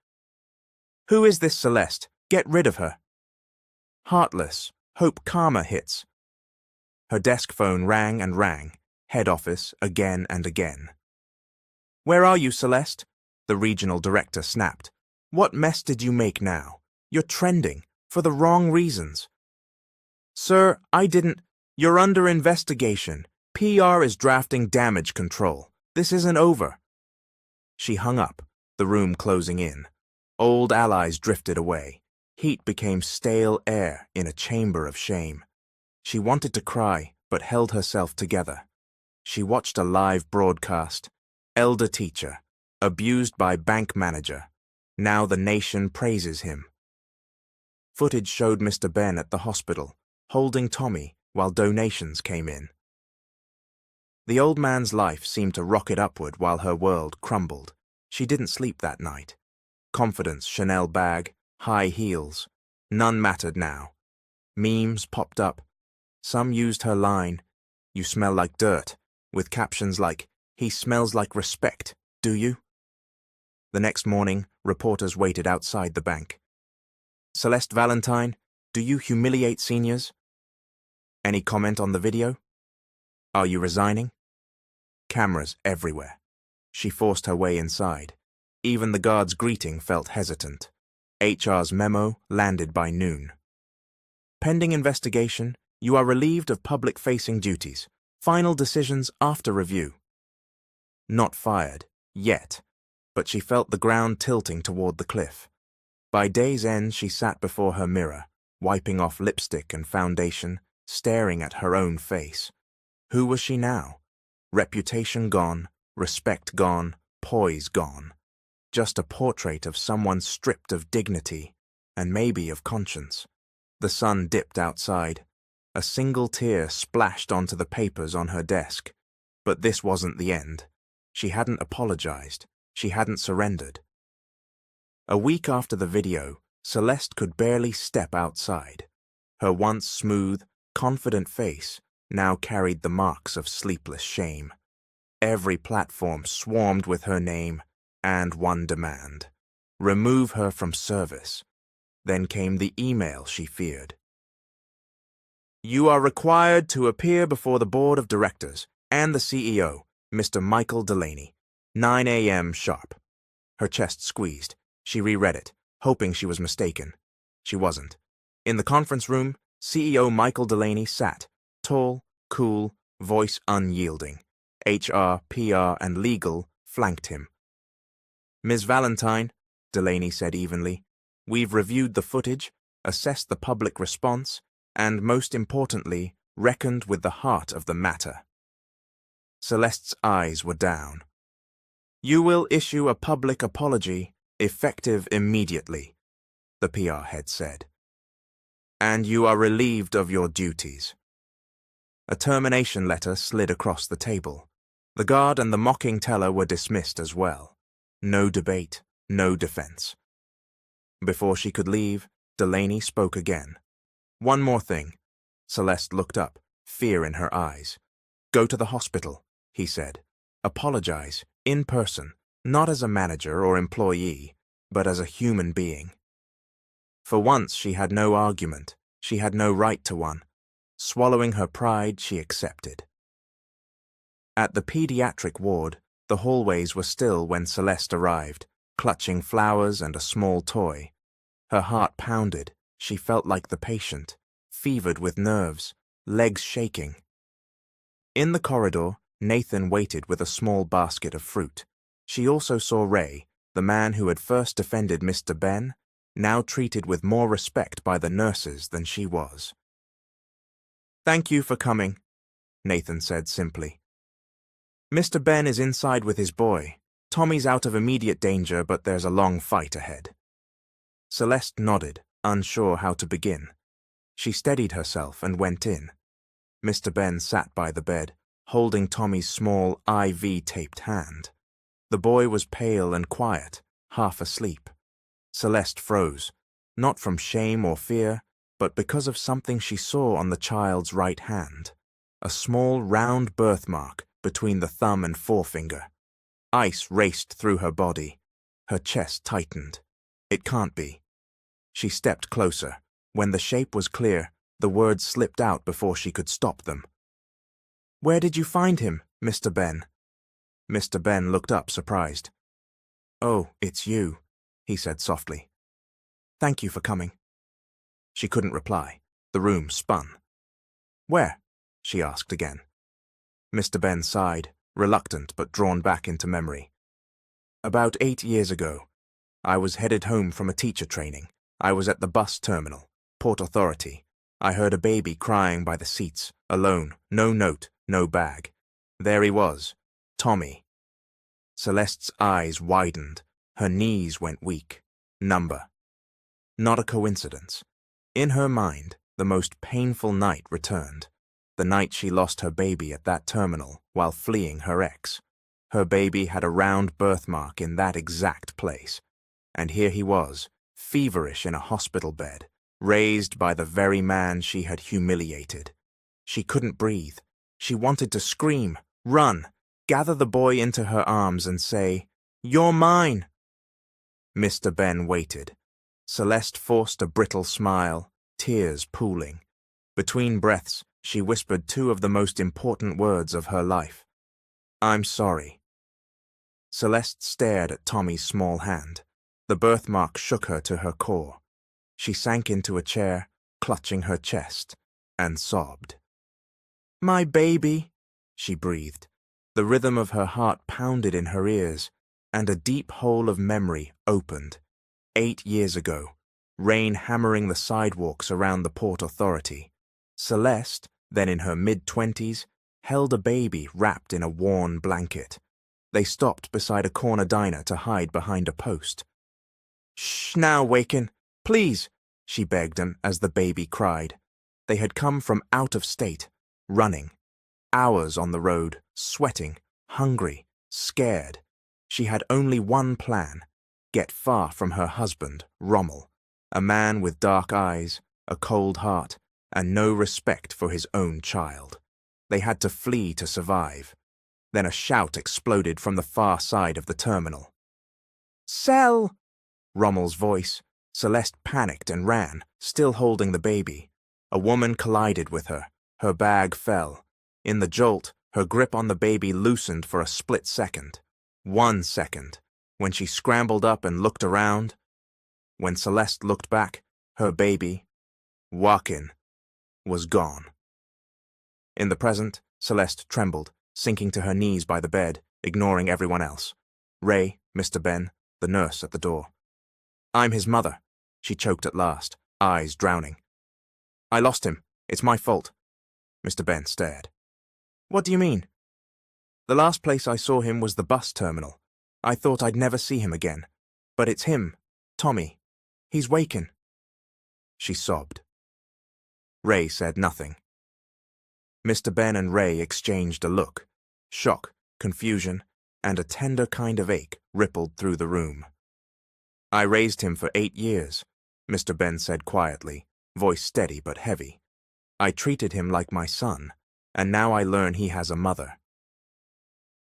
"Who is this Celeste? Get rid of her." "Heartless. Hope karma hits." Her desk phone rang and rang, head office again and again. "Where are you, Celeste?" the regional director snapped. "What mess did you make now? You're trending, for the wrong reasons." "Sir, I didn't—" "You're under investigation. PR is drafting damage control. This isn't over." She hung up, the room closing in. Old allies drifted away. Heat became stale air in a chamber of shame. She wanted to cry, but held herself together. She watched a live broadcast. Elder teacher, abused by bank manager. Now the nation praises him. Footage showed Mr. Ben at the hospital, holding Tommy while donations came in. The old man's life seemed to rocket upward while her world crumbled. She didn't sleep that night. Confidence, Chanel bag, high heels. None mattered now. Memes popped up. Some used her line, "You smell like dirt," with captions like, "He smells like respect, do you?" The next morning, reporters waited outside the bank. "Celeste Valentine, do you humiliate seniors?" "Any comment on the video?" "Are you resigning?" Cameras everywhere. She forced her way inside. Even the guard's greeting felt hesitant. HR's memo landed by noon. "Pending investigation, you are relieved of public-facing duties. Final decisions after review." Not fired, yet, but she felt the ground tilting toward the cliff. By day's end, she sat before her mirror, wiping off lipstick and foundation, staring at her own face. Who was she now? Reputation gone, respect gone, poise gone. Just a portrait of someone stripped of dignity, and maybe of conscience. The sun dipped outside. A single tear splashed onto the papers on her desk. But this wasn't the end. She hadn't apologized. She hadn't surrendered. A week after the video, Celeste could barely step outside. Her once smooth, confident face now carried the marks of sleepless shame. Every platform swarmed with her name and one demand: remove her from service. Then came the email she feared. "You are required to appear before the board of directors and the CEO, Mr. Michael Delaney, 9 a.m. sharp." Her chest squeezed. She reread it, hoping she was mistaken. She wasn't. In the conference room, CEO Michael Delaney sat, tall, cool, voice unyielding. HR, PR, and legal flanked him. "Ms. Valentine," Delaney said evenly, "we've reviewed the footage, assessed the public response, and most importantly, reckoned with the heart of the matter." Celeste's eyes were down. "You will issue a public apology, effective immediately," the PR head said. "And you are relieved of your duties." A termination letter slid across the table. The guard and the mocking teller were dismissed as well. No debate, no defense. Before she could leave, Delaney spoke again. "One more thing." Celeste looked up, fear in her eyes. "Go to the hospital," he said. "Apologize, in person. Not as a manager or employee, but as a human being. For once she had no argument, she had no right to one. Swallowing her pride, she accepted. At the pediatric ward, the hallways were still when Celeste arrived, clutching flowers and a small toy. Her heart pounded. She felt like the patient, fevered with nerves, legs shaking. In the corridor, Nathan waited with a small basket of fruit. She also saw Ray, the man who had first defended Mr. Ben, now treated with more respect by the nurses than she was. "Thank you for coming," Nathan said simply. "Mr. Ben is inside with his boy. Tommy's out of immediate danger, but there's a long fight ahead." Celeste nodded, unsure how to begin. She steadied herself and went in. Mr. Ben sat by the bed, holding Tommy's small IV-taped hand. The boy was pale and quiet, half asleep. Celeste froze, not from shame or fear, but because of something she saw on the child's right hand. A small round birthmark between the thumb and forefinger. Ice raced through her body. Her chest tightened. It can't be. She stepped closer. When the shape was clear, the words slipped out before she could stop them. "Where did you find him, Mr. Ben?" Mr. Ben looked up, surprised. "Oh, it's you," he said softly. "Thank you for coming." She couldn't reply. The room spun. "Where?" she asked again. Mr. Ben sighed, reluctant but drawn back into memory. "About 8 years ago. I was headed home from a teacher training. I was at the bus terminal, Port Authority. I heard a baby crying by the seats, alone, no note, no bag. There he was, Tommy." Celeste's eyes widened. Her knees went weak. Number. Not a coincidence. In her mind, the most painful night returned. The night she lost her baby at that terminal while fleeing her ex. Her baby had a round birthmark in that exact place. And here he was, feverish in a hospital bed, raised by the very man she had humiliated. She couldn't breathe. She wanted to scream, run, gather the boy into her arms and say, "You're mine." Mr. Ben waited. Celeste forced a brittle smile, tears pooling. Between breaths, she whispered two of the most important words of her life. "I'm sorry." Celeste stared at Tommy's small hand. The birthmark shook her to her core. She sank into a chair, clutching her chest, and sobbed. "My baby," she breathed. The rhythm of her heart pounded in her ears, and a deep hole of memory opened. 8 years ago, rain hammering the sidewalks around the Port Authority. Celeste, then in her mid-20s, held a baby wrapped in a worn blanket. They stopped beside a corner diner to hide behind a post. "Shh now, Wakin, please," she begged them as the baby cried. They had come from out of state, running. Hours on the road, sweating, hungry, scared. She had only one plan: get far from her husband, Rommel, a man with dark eyes, a cold heart, and no respect for his own child. They had to flee to survive. Then a shout exploded from the far side of the terminal. "Sell!" Rommel's voice. Celeste panicked and ran, still holding the baby. A woman collided with her. Her bag fell. In the jolt, her grip on the baby loosened for a split second. 1 second. When she scrambled up and looked around. When Celeste looked back, her baby, Wakin, was gone. In the present, Celeste trembled, sinking to her knees by the bed, ignoring everyone else. Ray, Mr. Ben, the nurse at the door. "I'm his mother," she choked at last, eyes drowning. "I lost him. It's my fault." Mr. Ben stared. "What do you mean?" "The last place I saw him was the bus terminal. I thought I'd never see him again. But it's him, Tommy. He's Wakin." She sobbed. Ray said nothing. Mr. Ben and Ray exchanged a look. Shock, confusion, and a tender kind of ache rippled through the room. "I raised him for 8 years, Mr. Ben said quietly, voice steady but heavy. "I treated him like my son, and now I learn he has a mother."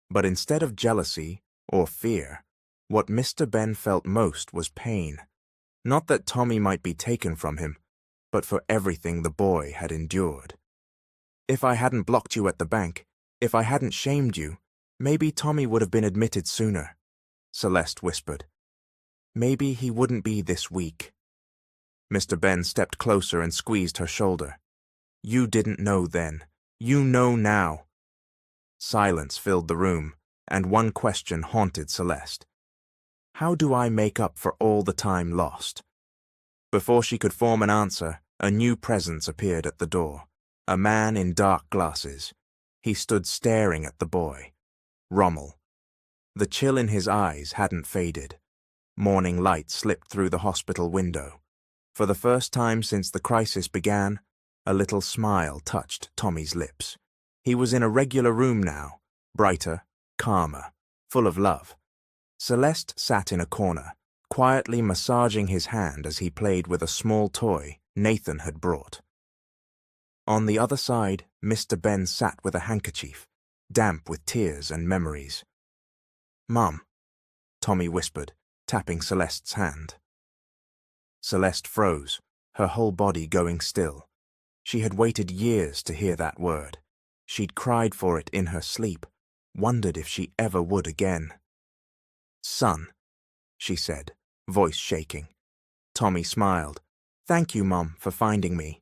But instead of jealousy or fear, What Mr. Ben felt most was pain. Not that Tommy might be taken from him, but for everything the boy had endured. If I hadn't blocked you at the bank, if I hadn't shamed you, maybe Tommy would have been admitted sooner, Celeste whispered. Maybe he wouldn't be this weak. Mr. Ben stepped closer and squeezed her shoulder. You didn't know then. You know now. Silence filled the room, and one question haunted Celeste. How do I make up for all the time lost? Before she could form an answer, a new presence appeared at the door. A man in dark glasses. He stood staring at the boy. Rommel. The chill in his eyes hadn't faded. Morning light slipped through the hospital window. For the first time since the crisis began, a little smile touched Tommy's lips. He was in a regular room now, brighter, calmer, full of love. Celeste sat in a corner, quietly massaging his hand as he played with a small toy Nathan had brought. On the other side, Mr. Ben sat with a handkerchief, damp with tears and memories. Mum, Tommy whispered, tapping Celeste's hand. Celeste froze, her whole body going still. She had waited years to hear that word. She'd cried for it in her sleep, wondered if she ever would again. Son, she said, voice shaking. Tommy smiled. Thank you, Mum, for finding me.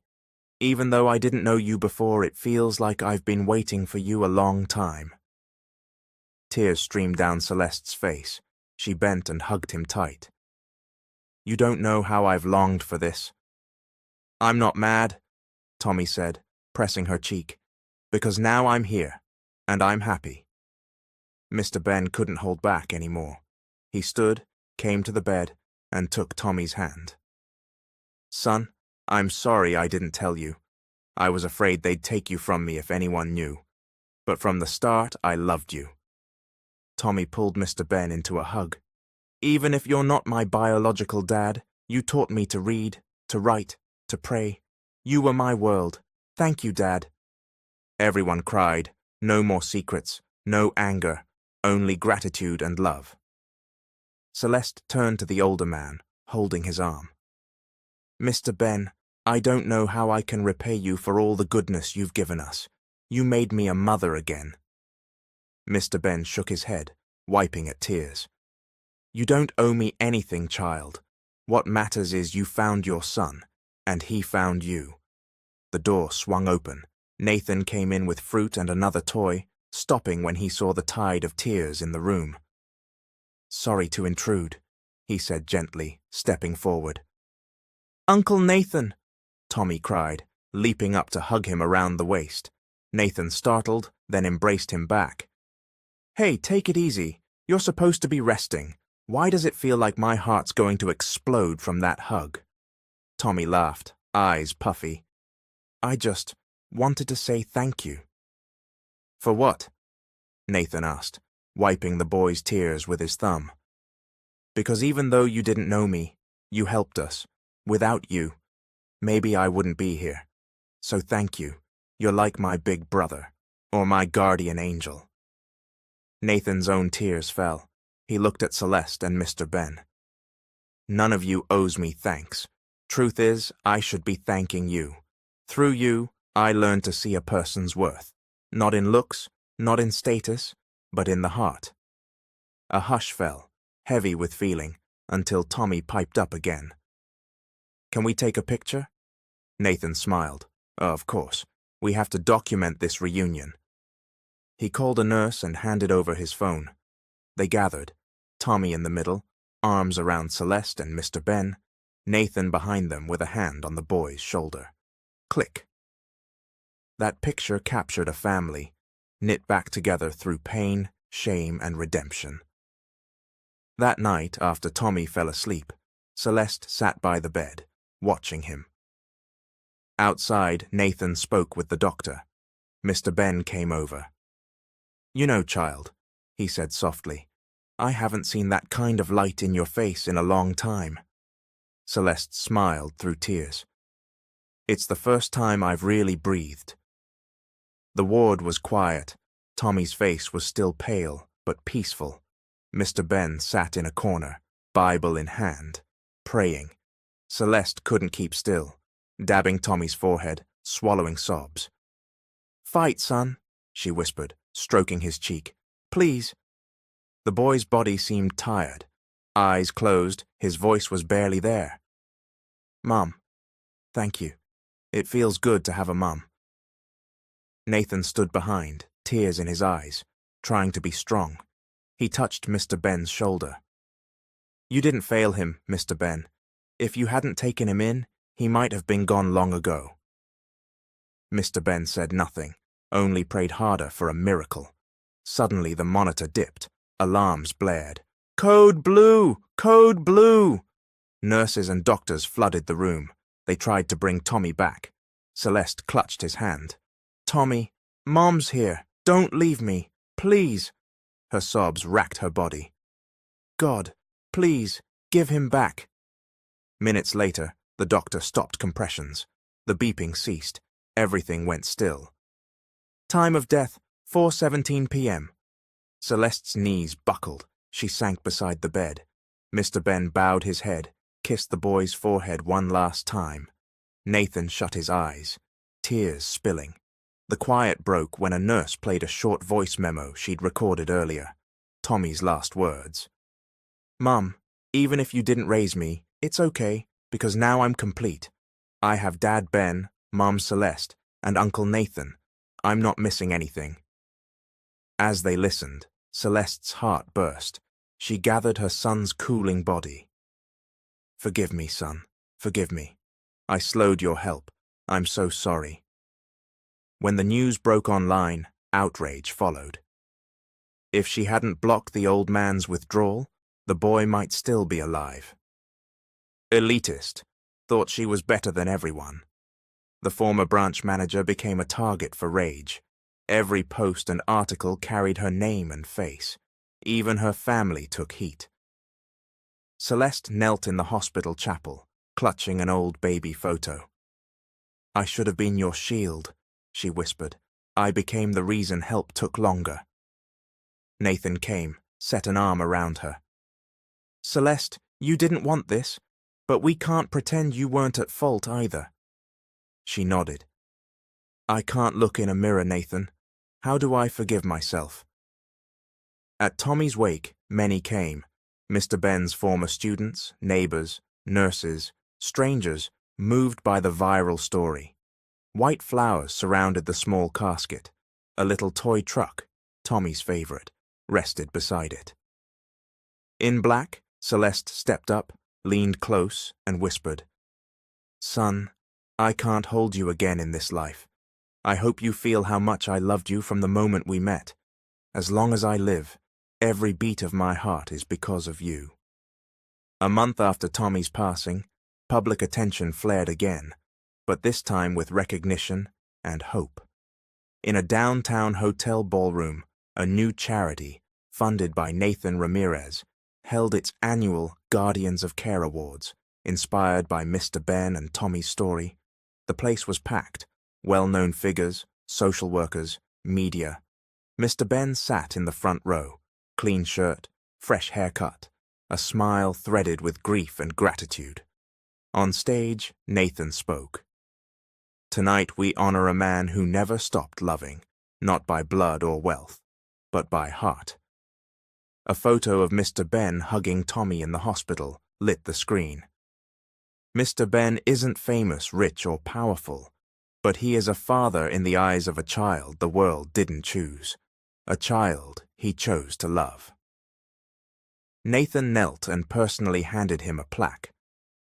Even though I didn't know you before, it feels like I've been waiting for you a long time. Tears streamed down Celeste's face. She bent and hugged him tight. You don't know how I've longed for this. I'm not mad, Tommy said, pressing her cheek, because now I'm here, and I'm happy. Mr. Ben couldn't hold back anymore. He stood, came to the bed, and took Tommy's hand. Son, I'm sorry I didn't tell you. I was afraid they'd take you from me if anyone knew. But from the start, I loved you. Tommy pulled Mr. Ben into a hug. Even if you're not my biological dad, you taught me to read, to write, to pray. You were my world. Thank you, Dad. Everyone cried. No more secrets, no anger, only gratitude and love. Celeste turned to the older man, holding his arm. Mr. Ben, I don't know how I can repay you for all the goodness you've given us. You made me a mother again. Mr. Ben shook his head, wiping at tears. You don't owe me anything, child. What matters is you found your son, and he found you. The door swung open. Nathan came in with fruit and another toy, stopping when he saw the tide of tears in the room. Sorry to intrude, he said gently, stepping forward. Uncle Nathan, Tommy cried, leaping up to hug him around the waist. Nathan startled, then embraced him back. Hey, take it easy. You're supposed to be resting. Why does it feel like my heart's going to explode from that hug? Tommy laughed, eyes puffy. I just wanted to say thank you. For what? Nathan asked, wiping the boy's tears with his thumb. Because even though you didn't know me, you helped us. Without you, maybe I wouldn't be here. So thank you. You're like my big brother, or my guardian angel. Nathan's own tears fell. He looked at Celeste and Mr. Ben. None of you owes me thanks. Truth is, I should be thanking you. Through you, I learned to see a person's worth. Not in looks, not in status, but in the heart. A hush fell, heavy with feeling, until Tommy piped up again. Can we take a picture? Nathan smiled. Of course. We have to document this reunion. He called a nurse and handed over his phone. They gathered, Tommy in the middle, arms around Celeste and Mr. Ben, Nathan behind them with a hand on the boy's shoulder. Click. That picture captured a family, knit back together through pain, shame, and redemption. That night, after Tommy fell asleep, Celeste sat by the bed, watching him. Outside, Nathan spoke with the doctor. Mr. Ben came over. You know, child, he said softly, I haven't seen that kind of light in your face in a long time. Celeste smiled through tears. It's the first time I've really breathed. The ward was quiet. Tommy's face was still pale, but peaceful. Mr. Ben sat in a corner, Bible in hand, praying. Celeste couldn't keep still, dabbing Tommy's forehead, swallowing sobs. "Fight, son," she whispered, stroking his cheek. "Please." The boy's body seemed tired. Eyes closed, his voice was barely there. "Mum, thank you. It feels good to have a mum." Nathan stood behind, tears in his eyes, trying to be strong. He touched Mr. Ben's shoulder. "You didn't fail him, Mr. Ben. If you hadn't taken him in, he might have been gone long ago." Mr. Ben said nothing, only prayed harder for a miracle. Suddenly the monitor dipped. Alarms blared. "Code Blue! Code Blue!" Nurses and doctors flooded the room. They tried to bring Tommy back. Celeste clutched his hand. "Tommy, Mom's here. Don't leave me. Please." Her sobs racked her body. "God, please, give him back." Minutes later, the doctor stopped compressions. The beeping ceased. Everything went still. "Time of death, 4:17 p.m. Celeste's knees buckled. She sank beside the bed. Mr. Ben bowed his head, kissed the boy's forehead one last time. Nathan shut his eyes, tears spilling. The quiet broke when a nurse played a short voice memo she'd recorded earlier. Tommy's last words. "Mum, even if you didn't raise me, it's okay, because now I'm complete. I have Dad Ben, Mom Celeste, and Uncle Nathan. I'm not missing anything." As they listened, Celeste's heart burst. She gathered her son's cooling body. "Forgive me, son. Forgive me. I slowed your help. I'm so sorry." When the news broke online, outrage followed. If she hadn't blocked the old man's withdrawal, the boy might still be alive. Elitist, thought she was better than everyone. The former branch manager became a target for rage. Every post and article carried her name and face. Even her family took heat. Celeste knelt in the hospital chapel, clutching an old baby photo. "I should have been your shield," she whispered. "I became the reason help took longer." Nathan came, set an arm around her. "Celeste, you didn't want this, but we can't pretend you weren't at fault either." She nodded. "I can't look in a mirror, Nathan. How do I forgive myself?" At Tommy's wake, many came. Mr. Ben's former students, neighbors, nurses, strangers, moved by the viral story. White flowers surrounded the small casket. A little toy truck, Tommy's favorite, rested beside it. In black, Celeste stepped up, leaned close, and whispered, "Son, I can't hold you again in this life. I hope you feel how much I loved you from the moment we met. As long as I live, every beat of my heart is because of you." A month after Tommy's passing, public attention flared again, but this time with recognition and hope. In a downtown hotel ballroom, a new charity, funded by Nathan Ramirez, held its annual Guardians of Care Awards, inspired by Mr. Ben and Tommy's story. The place was packed. Well-known figures, social workers, media. Mr. Ben sat in the front row, clean shirt, fresh haircut, a smile threaded with grief and gratitude. On stage, Nathan spoke. "Tonight we honor a man who never stopped loving, not by blood or wealth, but by heart." A photo of Mr. Ben hugging Tommy in the hospital lit the screen. Mr. Ben isn't famous, rich, or powerful, but he is a father in the eyes of a child the world didn't choose, a child he chose to love. Nathan knelt and personally handed him a plaque.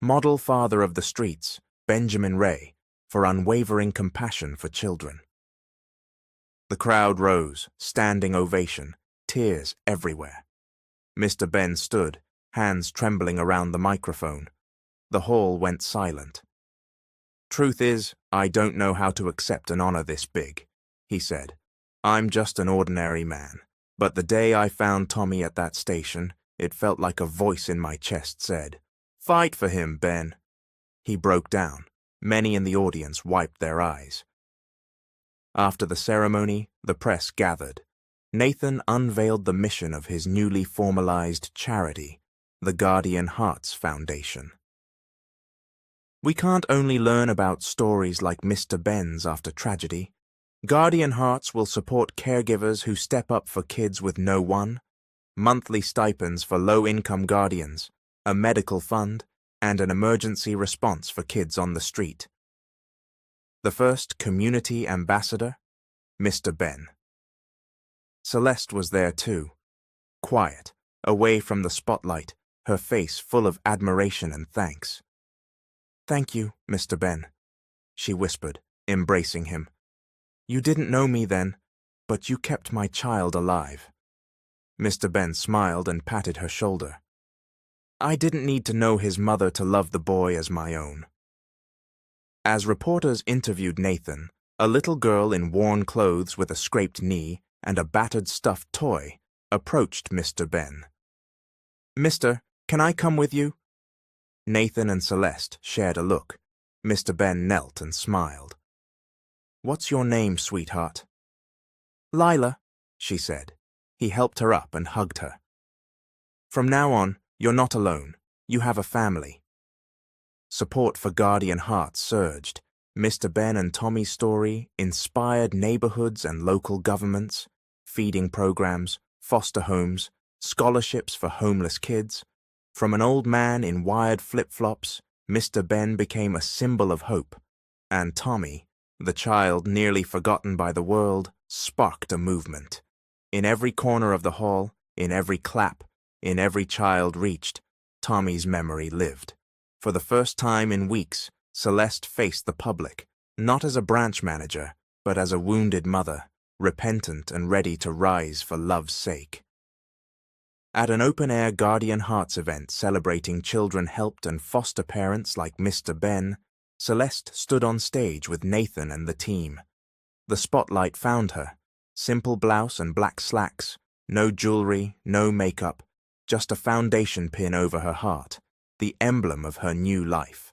Model Father of the Streets, Benjamin Ray, for unwavering compassion for children. The crowd rose, standing ovation, tears everywhere. Mr. Ben stood, hands trembling around the microphone. The hall went silent. "Truth is, I don't know how to accept an honor this big," he said. "I'm just an ordinary man. But the day I found Tommy at that station, it felt like a voice in my chest said, 'Fight for him, Ben.'" He broke down. Many in the audience wiped their eyes. After the ceremony, the press gathered. Nathan unveiled the mission of his newly formalized charity, the Guardian Hearts Foundation. We can't only learn about stories like Mr. Ben's after tragedy. Guardian Hearts will support caregivers who step up for kids with no one, monthly stipends for low-income guardians, a medical fund, and an emergency response for kids on the street. The first community ambassador, Mr. Ben. Celeste was there too, quiet, away from the spotlight, her face full of admiration and thanks. "Thank you, Mr. Ben," she whispered, embracing him. "You didn't know me then, but you kept my child alive." Mr. Ben smiled and patted her shoulder. "I didn't need to know his mother to love the boy as my own." As reporters interviewed Nathan, a little girl in worn clothes with a scraped knee and a battered stuffed toy approached Mr. Ben. "Mister, can I come with you?" Nathan and Celeste shared a look. Mr. Ben knelt and smiled. "What's your name, sweetheart?" "Lila," she said. He helped her up and hugged her. "From now on, you're not alone. You have a family." Support for Guardian Hearts surged. Mr. Ben and Tommy's story inspired neighborhoods and local governments, feeding programs, foster homes, scholarships for homeless kids. From an old man in wired flip-flops, Mr. Ben became a symbol of hope, and Tommy, the child nearly forgotten by the world, sparked a movement. In every corner of the hall, in every clap, in every child reached, Tommy's memory lived. For the first time in weeks, Celeste faced the public, not as a branch manager, but as a wounded mother, repentant and ready to rise for love's sake. At an open-air Guardian Hearts event celebrating children helped and foster parents like Mr. Ben, Celeste stood on stage with Nathan and the team. The spotlight found her, simple blouse and black slacks, no jewelry, no makeup, just a foundation pin over her heart, the emblem of her new life.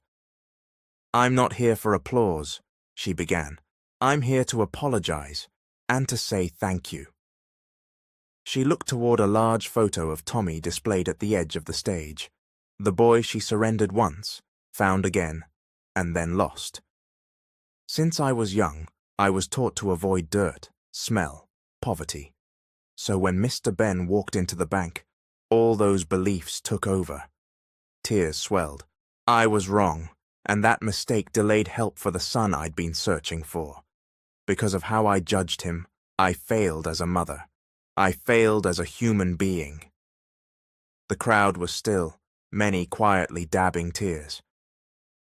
"I'm not here for applause," she began. "I'm here to apologize and to say thank you." She looked toward a large photo of Tommy displayed at the edge of the stage, the boy she surrendered once, found again, and then lost. "Since I was young, I was taught to avoid dirt, smell, poverty. So when Mr. Ben walked into the bank, all those beliefs took over." Tears swelled. "I was wrong, and that mistake delayed help for the son I'd been searching for. Because of how I judged him, I failed as a mother. I failed as a human being." The crowd was still, many quietly dabbing tears.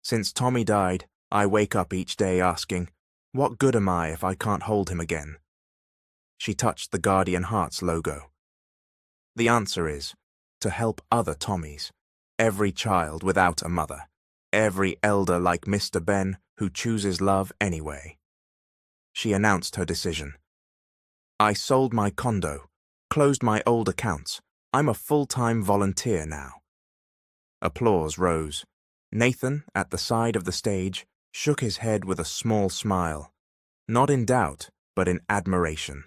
"Since Tommy died, I wake up each day asking, what good am I if I can't hold him again?" She touched the Guardian Hearts logo. "The answer is, to help other Tommies, every child without a mother, every elder like Mr. Ben who chooses love anyway." She announced her decision. "I sold my condo, closed my old accounts. I'm a full-time volunteer now." Applause rose. Nathan, at the side of the stage, shook his head with a small smile, not in doubt, but in admiration.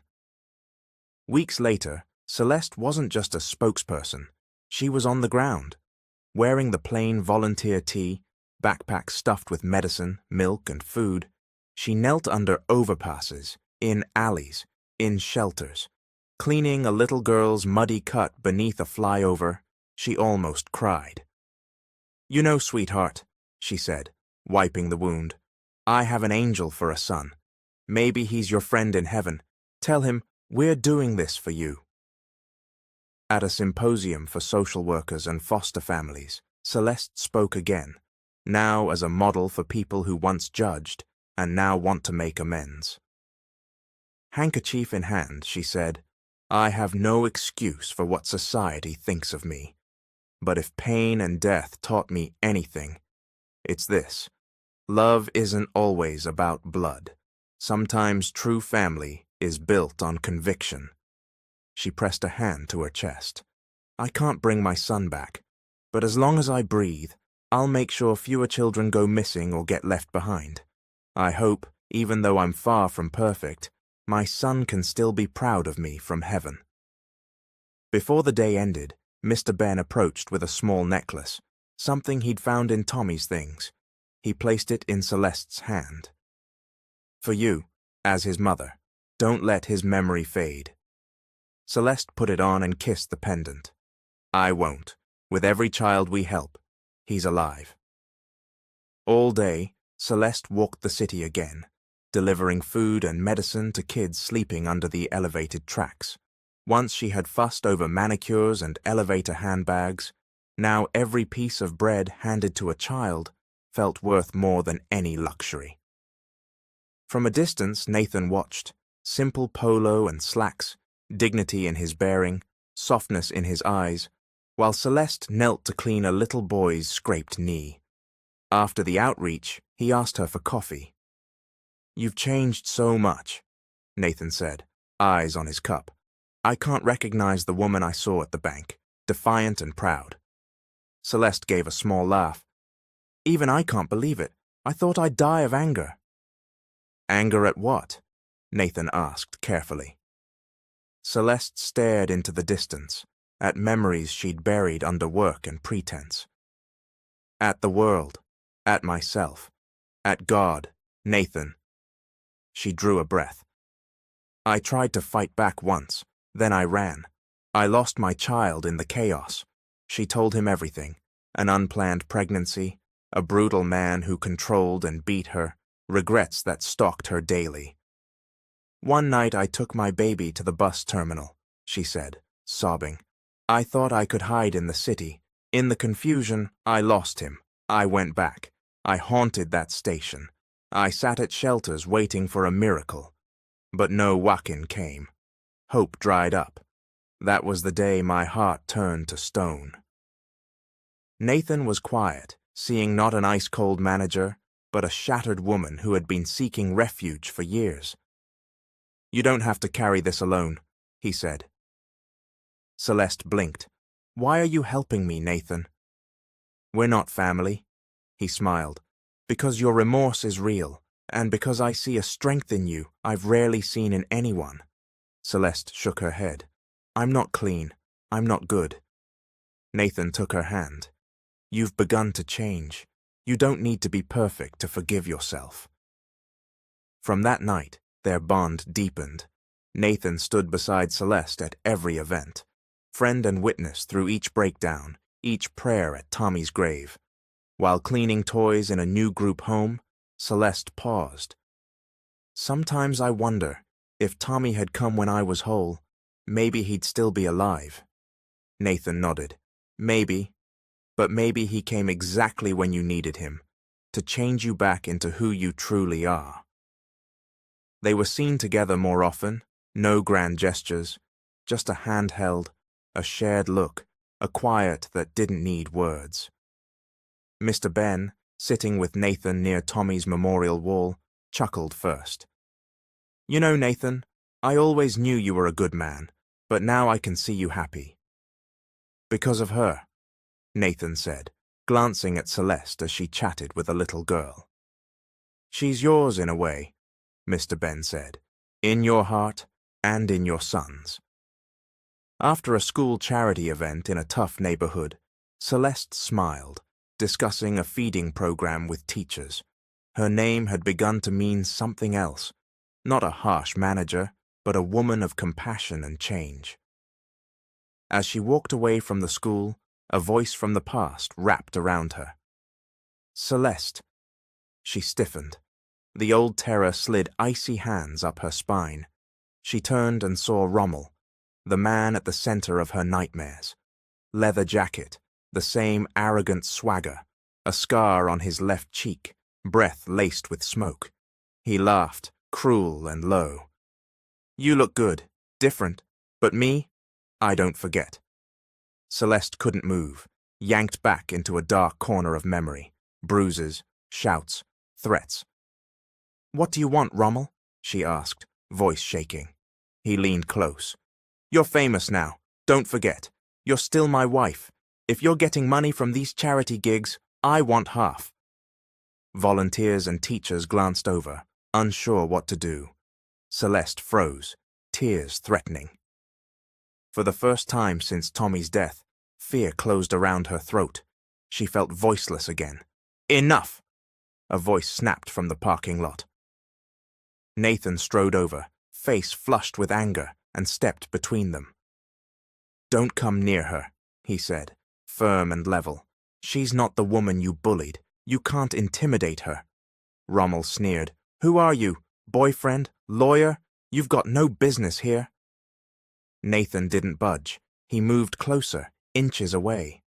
Weeks later, Celeste wasn't just a spokesperson. She was on the ground, wearing the plain volunteer tee, backpack stuffed with medicine, milk, and food. She knelt under overpasses, in alleys, in shelters, cleaning a little girl's muddy cut beneath a flyover. She almost cried. "You know, sweetheart," she said, wiping the wound, "I have an angel for a son. Maybe he's your friend in heaven. Tell him, we're doing this for you." At a symposium for social workers and foster families, Celeste spoke again, now as a model for people who once judged and now want to make amends. Handkerchief in hand, she said, "I have no excuse for what society thinks of me. But if pain and death taught me anything, it's this. Love isn't always about blood. Sometimes true family is built on conviction." She pressed a hand to her chest. "I can't bring my son back, but as long as I breathe, I'll make sure fewer children go missing or get left behind. I hope, even though I'm far from perfect, my son can still be proud of me from heaven. Before the day ended, Mr. Ben approached with a small necklace, something he'd found in Tommy's things. He placed it in Celeste's hand. For you, as his mother, don't let his memory fade. Celeste put it on and kissed the pendant. I won't. With every child we help, he's alive. All day, Celeste walked the city again, delivering food and medicine to kids sleeping under the elevated tracks. Once she had fussed over manicures and elevator handbags, now every piece of bread handed to a child felt worth more than any luxury. From a distance, Nathan watched, simple polo and slacks, dignity in his bearing, softness in his eyes, while Celeste knelt to clean a little boy's scraped knee. After the outreach, he asked her for coffee. You've changed so much, Nathan said, eyes on his cup. I can't recognize the woman I saw at the bank, defiant and proud. Celeste gave a small laugh. Even I can't believe it. I thought I'd die of anger. Anger at what? Nathan asked carefully. Celeste stared into the distance, at memories she'd buried under work and pretense. At the world, at myself, at God, Nathan. She drew a breath. I tried to fight back once, then I ran. I lost my child in the chaos. She told him everything, an unplanned pregnancy, a brutal man who controlled and beat her, regrets that stalked her daily. One night I took my baby to the bus terminal, she said, sobbing. I thought I could hide in the city. In the confusion, I lost him. I went back. I haunted that station. I sat at shelters waiting for a miracle. But no Joaquin came. Hope dried up. That was the day my heart turned to stone. Nathan was quiet, seeing not an ice-cold manager, but a shattered woman who had been seeking refuge for years. You don't have to carry this alone, he said. Celeste blinked. Why are you helping me, Nathan? We're not family, he smiled, because your remorse is real, and because I see a strength in you I've rarely seen in anyone. Celeste shook her head. I'm not clean. I'm not good. Nathan took her hand. You've begun to change. You don't need to be perfect to forgive yourself. From that night, their bond deepened. Nathan stood beside Celeste at every event, friend and witness through each breakdown, each prayer at Tommy's grave. While cleaning toys in a new group home, Celeste paused. Sometimes I wonder, if Tommy had come when I was whole, maybe he'd still be alive. Nathan nodded. Maybe, but maybe he came exactly when you needed him, to change you back into who you truly are. They were seen together more often, no grand gestures, just a hand held, a shared look, a quiet that didn't need words. Mr. Ben, sitting with Nathan near Tommy's memorial wall, chuckled first. You know, Nathan, I always knew you were a good man, but now I can see you happy. Because of her, Nathan said, glancing at Celeste as she chatted with a little girl. She's yours in a way, Mr. Ben said, in your heart and in your son's. After a school charity event in a tough neighborhood, Celeste smiled, discussing a feeding program with teachers. Her name had begun to mean something else, not a harsh manager, but a woman of compassion and change. As she walked away from the school, a voice from the past wrapped around her. Celeste. She stiffened. The old terror slid icy hands up her spine. She turned and saw Rommel, the man at the center of her nightmares. Leather jacket, the same arrogant swagger, a scar on his left cheek, breath laced with smoke. He laughed, cruel and low. You look good, different, but me, I don't forget. Celeste couldn't move, yanked back into a dark corner of memory, bruises, shouts, threats. What do you want, Rommel? She asked, voice shaking. He leaned close. You're famous now, don't forget. You're still my wife. If you're getting money from these charity gigs, I want half. Volunteers and teachers glanced over, unsure what to do. Celeste froze, tears threatening. For the first time since Tommy's death, fear closed around her throat. She felt voiceless again. Enough! A voice snapped from the parking lot. Nathan strode over, face flushed with anger, and stepped between them. Don't come near her, he said, firm and level. She's not the woman you bullied. You can't intimidate her. Rommel sneered. Who are you? Boyfriend? Lawyer? You've got no business here. Nathan didn't budge. He moved closer, inches away.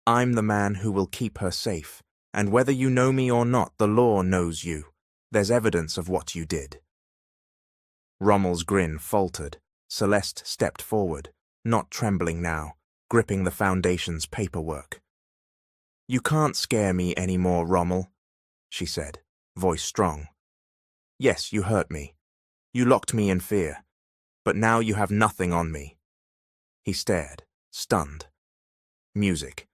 I'm the man who will keep her safe, and whether you know me or not, the law knows you. There's evidence of what you did. Rommel's grin faltered. Celeste stepped forward, not trembling now, gripping the Foundation's paperwork. You can't scare me anymore, Rommel, she said, voice strong. Yes, you hurt me. You locked me in fear. But now you have nothing on me. He stared, stunned. Music.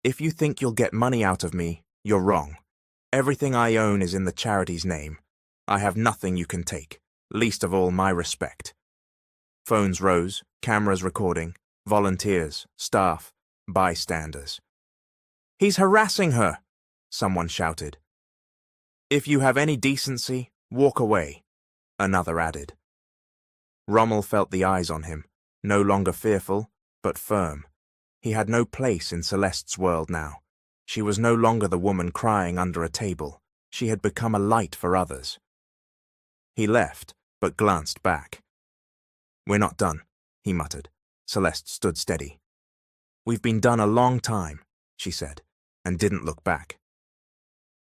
If you think you'll get money out of me, you're wrong. Everything I own is in the charity's name. I have nothing you can take, least of all my respect. Phones rose, cameras recording, volunteers, staff, bystanders. He's harassing her, someone shouted. If you have any decency, walk away, another added. Rommel felt the eyes on him, no longer fearful, but firm. He had no place in Celeste's world now. She was no longer the woman crying under a table. She had become a light for others. He left, but glanced back. We're not done, he muttered. Celeste stood steady. We've been done a long time, she said, and didn't look back.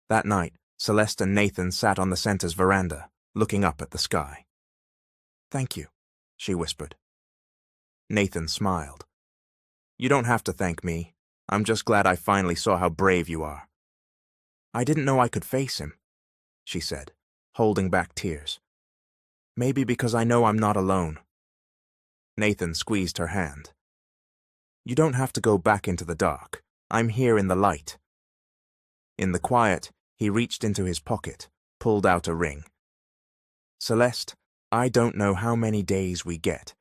That night, Celeste and Nathan sat on the center's veranda, looking up at the sky. Thank you, she whispered. Nathan smiled. You don't have to thank me. I'm just glad I finally saw how brave you are. I didn't know I could face him, she said, holding back tears. Maybe because I know I'm not alone. Nathan squeezed her hand. You don't have to go back into the dark. I'm here in the light. In the quiet, he reached into his pocket, pulled out a ring. Celeste, I don't know how many days we get,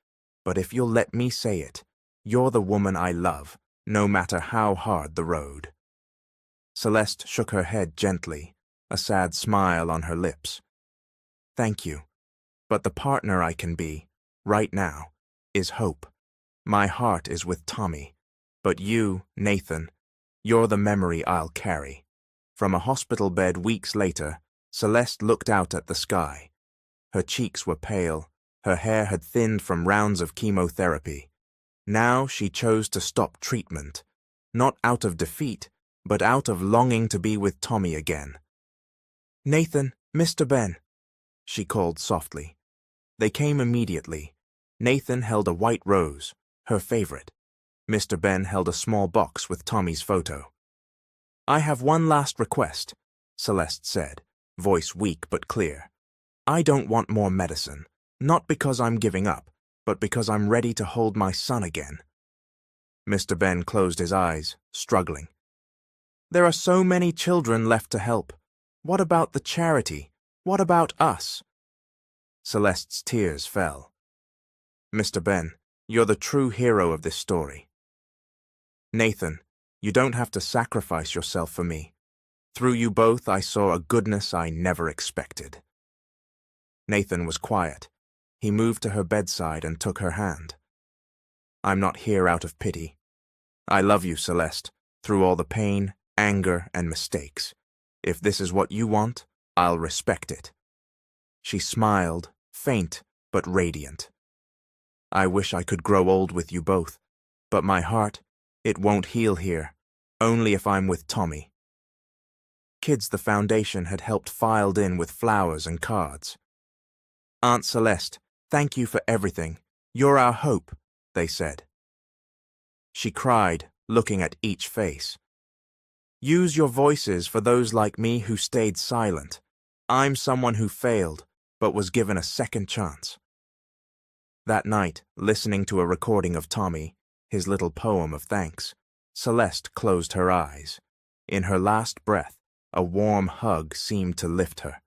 but if you'll let me say it, you're the woman I love, no matter how hard the road. Celeste shook her head gently, a sad smile on her lips. Thank you, but the partner I can be, right now, is hope. My heart is with Tommy, but you, Nathan, you're the memory I'll carry. From a hospital bed weeks later, Celeste looked out at the sky. Her cheeks were pale, her hair had thinned from rounds of chemotherapy. Now she chose to stop treatment, not out of defeat, but out of longing to be with Tommy again. Nathan, Mr. Ben, she called softly. They came immediately. Nathan held a white rose, her favorite. Mr. Ben held a small box with Tommy's photo. I have one last request, Celeste said, voice weak but clear. I don't want more medicine, not because I'm giving up, but because I'm ready to hold my son again. Mr. Ben closed his eyes, struggling. There are so many children left to help. What about the charity? What about us? Celeste's tears fell. Mr. Ben, you're the true hero of this story. Nathan, you don't have to sacrifice yourself for me. Through you both, I saw a goodness I never expected. Nathan was quiet. He moved to her bedside and took her hand. I'm not here out of pity. I love you, Celeste, through all the pain, anger, and mistakes. If this is what you want, I'll respect it. She smiled, faint but radiant. I wish I could grow old with you both, but my heart, it won't heal here, only if I'm with Tommy. Kids the Foundation had helped filed in with flowers and cards. Aunt Celeste, thank you for everything. You're our hope, they said. She cried, looking at each face. Use your voices for those like me who stayed silent. I'm someone who failed, but was given a second chance. That night, listening to a recording of Tommy, his little poem of thanks, Celeste closed her eyes. In her last breath, a warm hug seemed to lift her.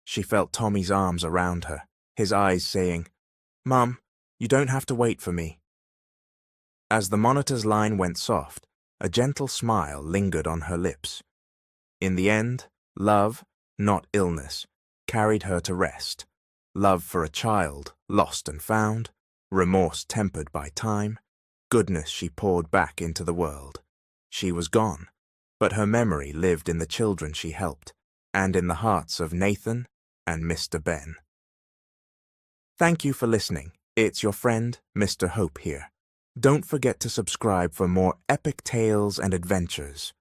She felt Tommy's arms around her, his eyes saying, "Mum, you don't have to wait for me." As the monitor's line went soft, a gentle smile lingered on her lips. In the end, love, not illness, carried her to rest. Love for a child, lost and found, remorse tempered by time, goodness she poured back into the world. She was gone, but her memory lived in the children she helped, and in the hearts of Nathan and Mr. Ben. Thank you for listening. It's your friend, Mr. Hope here. Don't forget to subscribe for more epic tales and adventures.